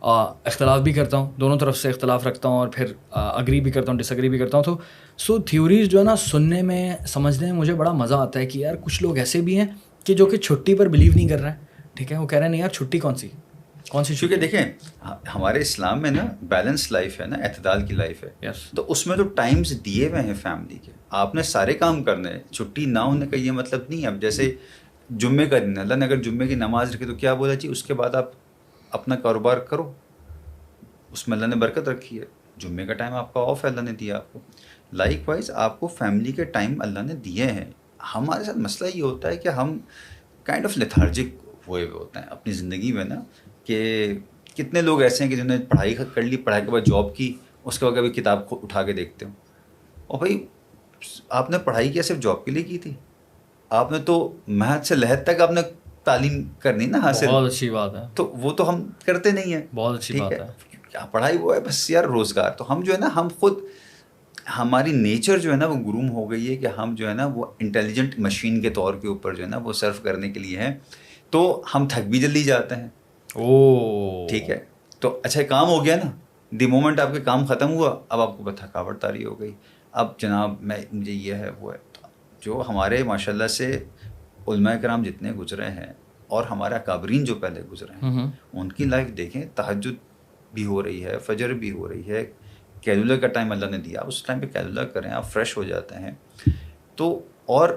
اختلاف بھی کرتا ہوں, دونوں طرف سے اختلاف رکھتا ہوں, اور پھر اگری بھی کرتا ہوں, ڈس اگری بھی کرتا ہوں. تو سو تھیوریز جو ہے نا سننے میں سمجھنے میں مجھے بڑا مزہ آتا ہے کہ یار کچھ لوگ ایسے بھی ہیں کہ جو کہ چھٹی پر بلیو نہیں کر رہے ہیں. ٹھیک ہے, وہ کہہ رہے ہیں نہیں یار چھٹی کون سی کیونکہ دیکھیں ہمارے اسلام میں نا بیلنس لائف ہے نا, اعتدال کی لائف ہے. تو اس میں تو ٹائمز دیے ہوئے ہیں فیملی کے, آپ نے سارے کام کرنے ہیں, چھٹی نہ ہونے کا یہ مطلب نہیں ہے. اب جیسے جمعے کا دن اللہ نے اگر جمعے کی نماز رکھی تو کیا بولا جی اس کے بعد آپ اپنا کاروبار کرو, اس میں اللہ نے برکت رکھی ہے. جمعے کا ٹائم آپ کا آف ہے, اللہ نے دیا آپ کو. لائک وائز آپ کو فیملی کے ٹائم اللہ نے دیے ہیں. ہمارے ساتھ مسئلہ یہ ہوتا ہے کہ ہم کائنڈ آف لیتھارجک ہوئے ہوتے ہیں اپنی زندگی میں نا, کہ کتنے لوگ ایسے ہیں کہ جنہوں نے پڑھائی کر لی, پڑھائی کے بعد جاب کی, اس کے بعد کبھی کتاب کو اٹھا کے دیکھتے ہو. اور بھائی آپ نے پڑھائی کیا صرف جاب کے لیے کی تھی؟ آپ نے تو مہد سے لحد تک آپ نے تعلیم کرنی نا حاصل. بہت اچھی بات ہے. تو وہ تو ہم کرتے نہیں ہیں. بہت اچھی بات ہے. کیا پڑھائی وہ ہے بس یار روزگار. تو ہم جو ہے نا ہم خود ہماری نیچر جو ہے نا وہ گروم ہو گئی ہے کہ ہم جو ہے نا وہ انٹیلیجنٹ مشین کے طور کے اوپر جو ہے نا وہ سرو کرنے کے لیے ہیں. تو ہم تھک بھی جلدی جاتے ہیں. ٹھیک ہے, تو اچھا کام ہو گیا نا, دی مومنٹ آپ کے کام ختم ہوا اب آپ کو تھکاوٹ طاری ہو گئی. اب جناب مجھے یہ ہے وہ ہے. جو ہمارے ماشاء اللہ سے علماء کرام جتنے گزرے ہیں اور ہمارے اکابرین جو پہلے گزرے ہیں ان کی لائف دیکھیں, تہجد بھی ہو رہی ہے, فجر بھی ہو رہی ہے, کیلولر کا ٹائم اللہ نے دیا, اس ٹائم پہ کیلولر کریں, آپ فریش ہو جاتے ہیں. تو اور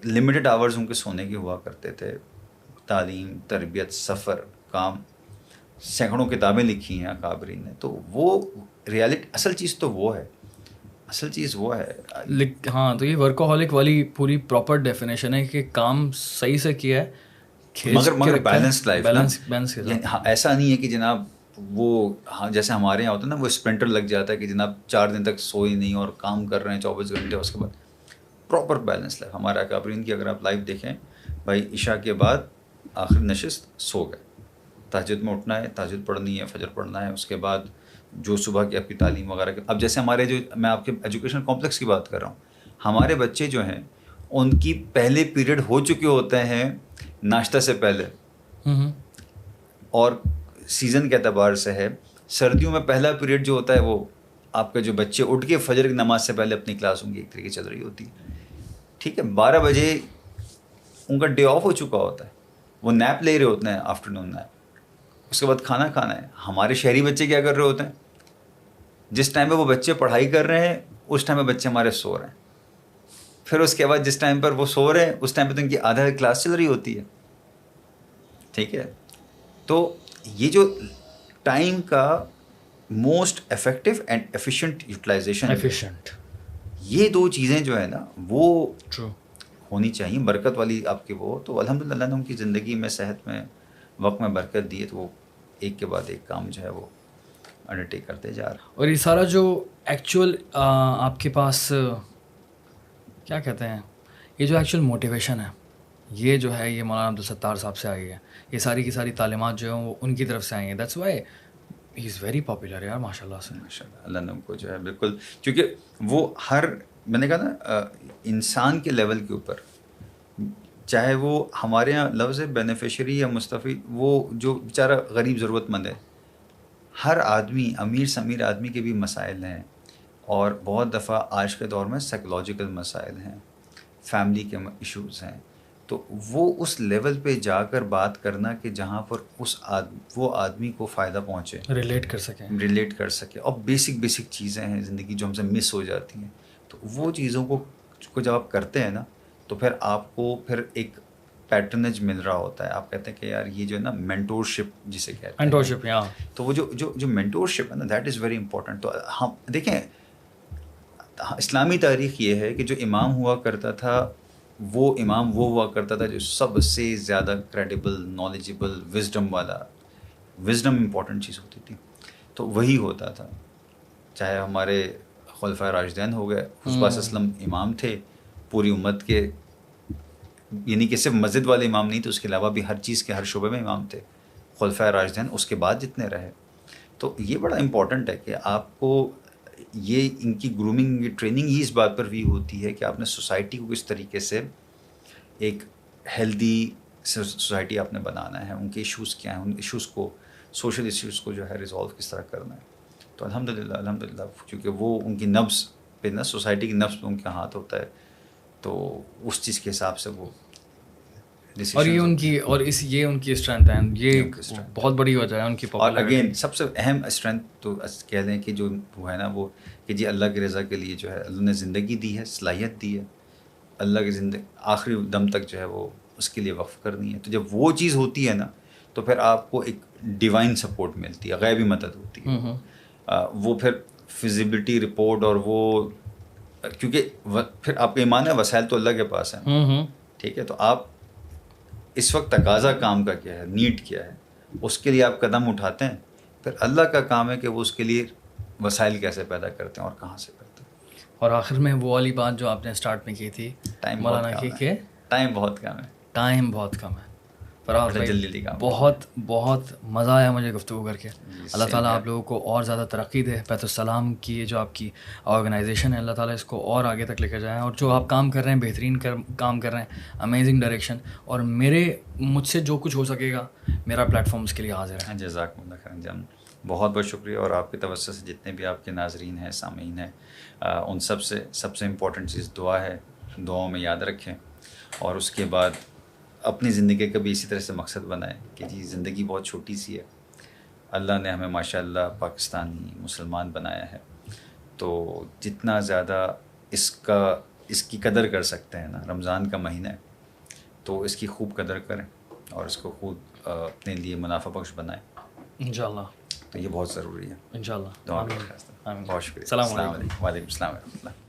لمیٹڈ آورز ان کے سونے کے ہوا کرتے تھے. تعلیم, تربیت, سفر, کام, سینکڑوں کتابیں لکھی ہیں اکابرین نے. تو وہ ریالٹی اصل چیز تو وہ ہے, اصل چیز وہ ہے. ہاں, تو یہ ورکوہولک والی پوری پراپر ڈیفینیشن ہے کہ کام صحیح سے کیا ہے, مگر بیلنس لائف. بیلنس ایسا نہیں ہے کہ جناب وہ ہاں جیسے ہمارے یہاں ہوتا ہے نا وہ اسپرنٹر لگ جاتا ہے کہ جناب 4 دن تک سوئی نہیں اور کام کر رہے ہیں 24 گھنٹے, اس کے بعد پراپر بیلنس لائف. ہمارے اکابرین کی اگر آپ لائف دیکھیں, بھائی عشاء کے بعد آخر نشست سو گئے, تہجد میں اٹھنا ہے, تہجد پڑھنی ہے, فجر پڑھنا ہے, اس کے بعد جو صبح کی آپ کی تعلیم وغیرہ. اب جیسے ہمارے جو میں آپ کے ایجوکیشن کمپلیکس کی بات کر رہا ہوں, ہمارے بچے جو ہیں ان کی پہلے پیریڈ ہو چکے ہوتے ہیں ناشتہ سے پہلے, اور سیزن کے اعتبار سے ہے. سردیوں میں پہلا پیریڈ جو ہوتا ہے وہ آپ کے جو بچے اٹھ کے فجر کی نماز سے پہلے اپنی کلاسوں کی ایک طریقے چل رہی ہوتی ہے. ٹھیک ہے, 12 بجے ان کا ڈے آف ہو چکا ہوتا ہے, وہ نیپ لے رہے ہوتے ہیں, آفٹر نون نیپ, اس کے بعد کھانا کھانا ہے. ہمارے شہری بچے کیا کر رہے ہوتے ہیں, جس ٹائم پہ وہ بچے پڑھائی کر رہے ہیں اس ٹائم پہ بچے ہمارے سو رہے ہیں. پھر اس کے بعد جس ٹائم پر وہ سو رہے ہیں اس ٹائم پہ تو ان کی آدھا کلاس چل رہی ہوتی ہے. ٹھیک ہے, تو یہ جو ٹائم کا most effective and efficient utilization, یہ 2 چیزیں جو ہے نا وہ ہونی چاہیے, برکت والی آپ کی وہ. تو الحمدللہ اللہ نے ان کی زندگی میں صحت میں وقت میں برکت دی ہے, تو وہ ایک کے بعد ایک کام جو ہے وہ انڈرٹیک کرتے جا رہے ہیں. اور یہ سارا جو ایکچوئل آپ کے پاس کیا کہتے ہیں, یہ جو ایکچوئل موٹیویشن ہے, یہ جو ہے یہ مولانا عبدالستار صاحب سے آئی ہے. یہ ساری کی ساری تعلیمات جو ہیں وہ ان کی طرف سے آئی ہیں. That's why he is very popular یار, ماشاء اللہ سے. ماشاء اللہ, اللہ نے ان کو جو ہے بالکل, کیونکہ وہ ہر میں نے کہا نا انسان کے لیول کے اوپر, چاہے وہ ہمارے یہاں لفظ بینیفیشری یا مستفید, وہ جو بیچارہ غریب ضرورت مند ہے, ہر آدمی امیر سے امیر آدمی کے بھی مسائل ہیں, اور بہت دفعہ آج کے دور میں سائیکولوجیکل مسائل ہیں, فیملی کے ایشوز ہیں. تو وہ اس لیول پہ جا کر بات کرنا کہ جہاں پر وہ آدمی کو فائدہ پہنچے, ریلیٹ کر سکے. اور بیسک چیزیں ہیں زندگی جو ہم سے مس ہو جاتی ہیں, تو وہ چیزوں کو جب آپ کرتے ہیں نا تو پھر آپ کو پھر ایک پیٹرنج مل رہا ہوتا ہے. آپ کہتے ہیں کہ یار یہ جو ہے نا مینٹورشپ جسے کہتے ہیں, تو وہ جو مینٹورشپ ہے نا دیٹ از ویری امپورٹنٹ. تو ہم دیکھیں اسلامی تاریخ یہ ہے کہ جو امام ہوا کرتا تھا وہ امام وہ ہوا کرتا تھا جو سب سے زیادہ کریڈیبل, نالجبل, وزڈم امپورٹنٹ چیز ہوتی تھی, تو وہی ہوتا تھا. چاہے ہمارے خلفائے راشدین ہو گئے, حضور صلی اللہ علیہ وسلم امام تھے پوری امت کے, یعنی کہ صرف مسجد والے امام نہیں تھے, اس کے علاوہ بھی ہر چیز کے ہر شعبے میں امام تھے خلفائے راشدین, اس کے بعد جتنے رہے. تو یہ بڑا امپورٹنٹ ہے کہ آپ کو یہ ان کی گرومنگ, کی ٹریننگ ہی اس بات پر بھی ہوتی ہے کہ آپ نے سوسائٹی کو کس طریقے سے ایک ہیلدی سوسائٹی آپ نے بنانا ہے, ان کے ایشوز کیا ہیں, ان ایشوز کو, سوشل ایشوز کو جو ہے ریزالو کس طرح کرنا ہے. تو الحمدللہ چونکہ وہ ان کی نبض پہ نا, سوسائٹی کی نبض پہ ان کا ہاتھ ہوتا ہے, تو اس چیز کے حساب سے وہ اور یہ ان کی یہ ان کی اسٹرینتھ ہے, یہ بہت بڑی وجہ ہے ان کی. اور اگین سب سے اہم اسٹرینتھ تو کہہ لیں کہ جو وہ ہے نا وہ کہ جی اللہ کی رضا کے لیے جو ہے اللہ نے زندگی دی ہے, صلاحیت دی ہے, اللہ کی زندگی آخری دم تک جو ہے وہ اس کے لیے وقف کرنی ہے. تو جب وہ چیز ہوتی ہے نا تو پھر آپ کو ایک ڈیوائن سپورٹ ملتی ہے, غیبی مدد ہوتی ہے. وہ پھر فزیبلٹی رپورٹ اور وہ, کیونکہ پھر آپ کا ایمان ہے وسائل تو اللہ کے پاس ہیں, ٹھیک ہے, تو آپ اس وقت تقاضا کام کا کیا ہے, نیڈ کیا ہے, اس کے لیے آپ قدم اٹھاتے ہیں. پھر اللہ کا کام ہے کہ وہ اس کے لیے وسائل کیسے پیدا کرتے ہیں اور کہاں سے کرتے ہیں. اور آخر میں وہ والی بات جو آپ نے اسٹارٹ میں کی تھی مولانا کی کہ ٹائم بہت کم ہے, ٹائم بہت کم ہے. فراز بھائی جلدی کام, بہت مزہ آیا مجھے گفتگو کر کے. اللہ تعالیٰ آپ لوگوں کو اور زیادہ ترقی دے. بیت السلام کی جو آپ کی آرگنائزیشن ہے اللہ تعالیٰ اس کو اور آگے تک لے کر جائیں, اور جو آپ کام کر رہے ہیں بہترین کام کر رہے ہیں, امیزنگ ڈائریکشن. اور مجھ سے جو کچھ ہو سکے گا میرا پلیٹ فارم اس کے لیے حاضر ہے. جزاکم اللہ خیر جان, بہت بہت شکریہ. اور آپ کی توسط سے جتنے بھی آپ کے ناظرین ہیں, سامعین ہیں, ان سب سے امپورٹنٹ چیز دعا ہے. دعاؤں میں یاد رکھیں, اور اس کے بعد اپنی زندگی کا بھی اسی طرح سے مقصد بنائیں کہ جی زندگی بہت چھوٹی سی ہے, اللہ نے ہمیں ماشاء اللہ پاکستانی مسلمان بنایا ہے, تو جتنا زیادہ اس کی قدر کر سکتے ہیں نا, رمضان کا مہینہ ہے تو اس کی خوب قدر کریں اور اس کو خود اپنے لیے منافع بخش بنائیں انشاءاللہ. تو یہ بہت ضروری ہے انشاءاللہ. بہت شکریہ. السلام علیکم. وعلیکم السلام ورحمۃ اللہ.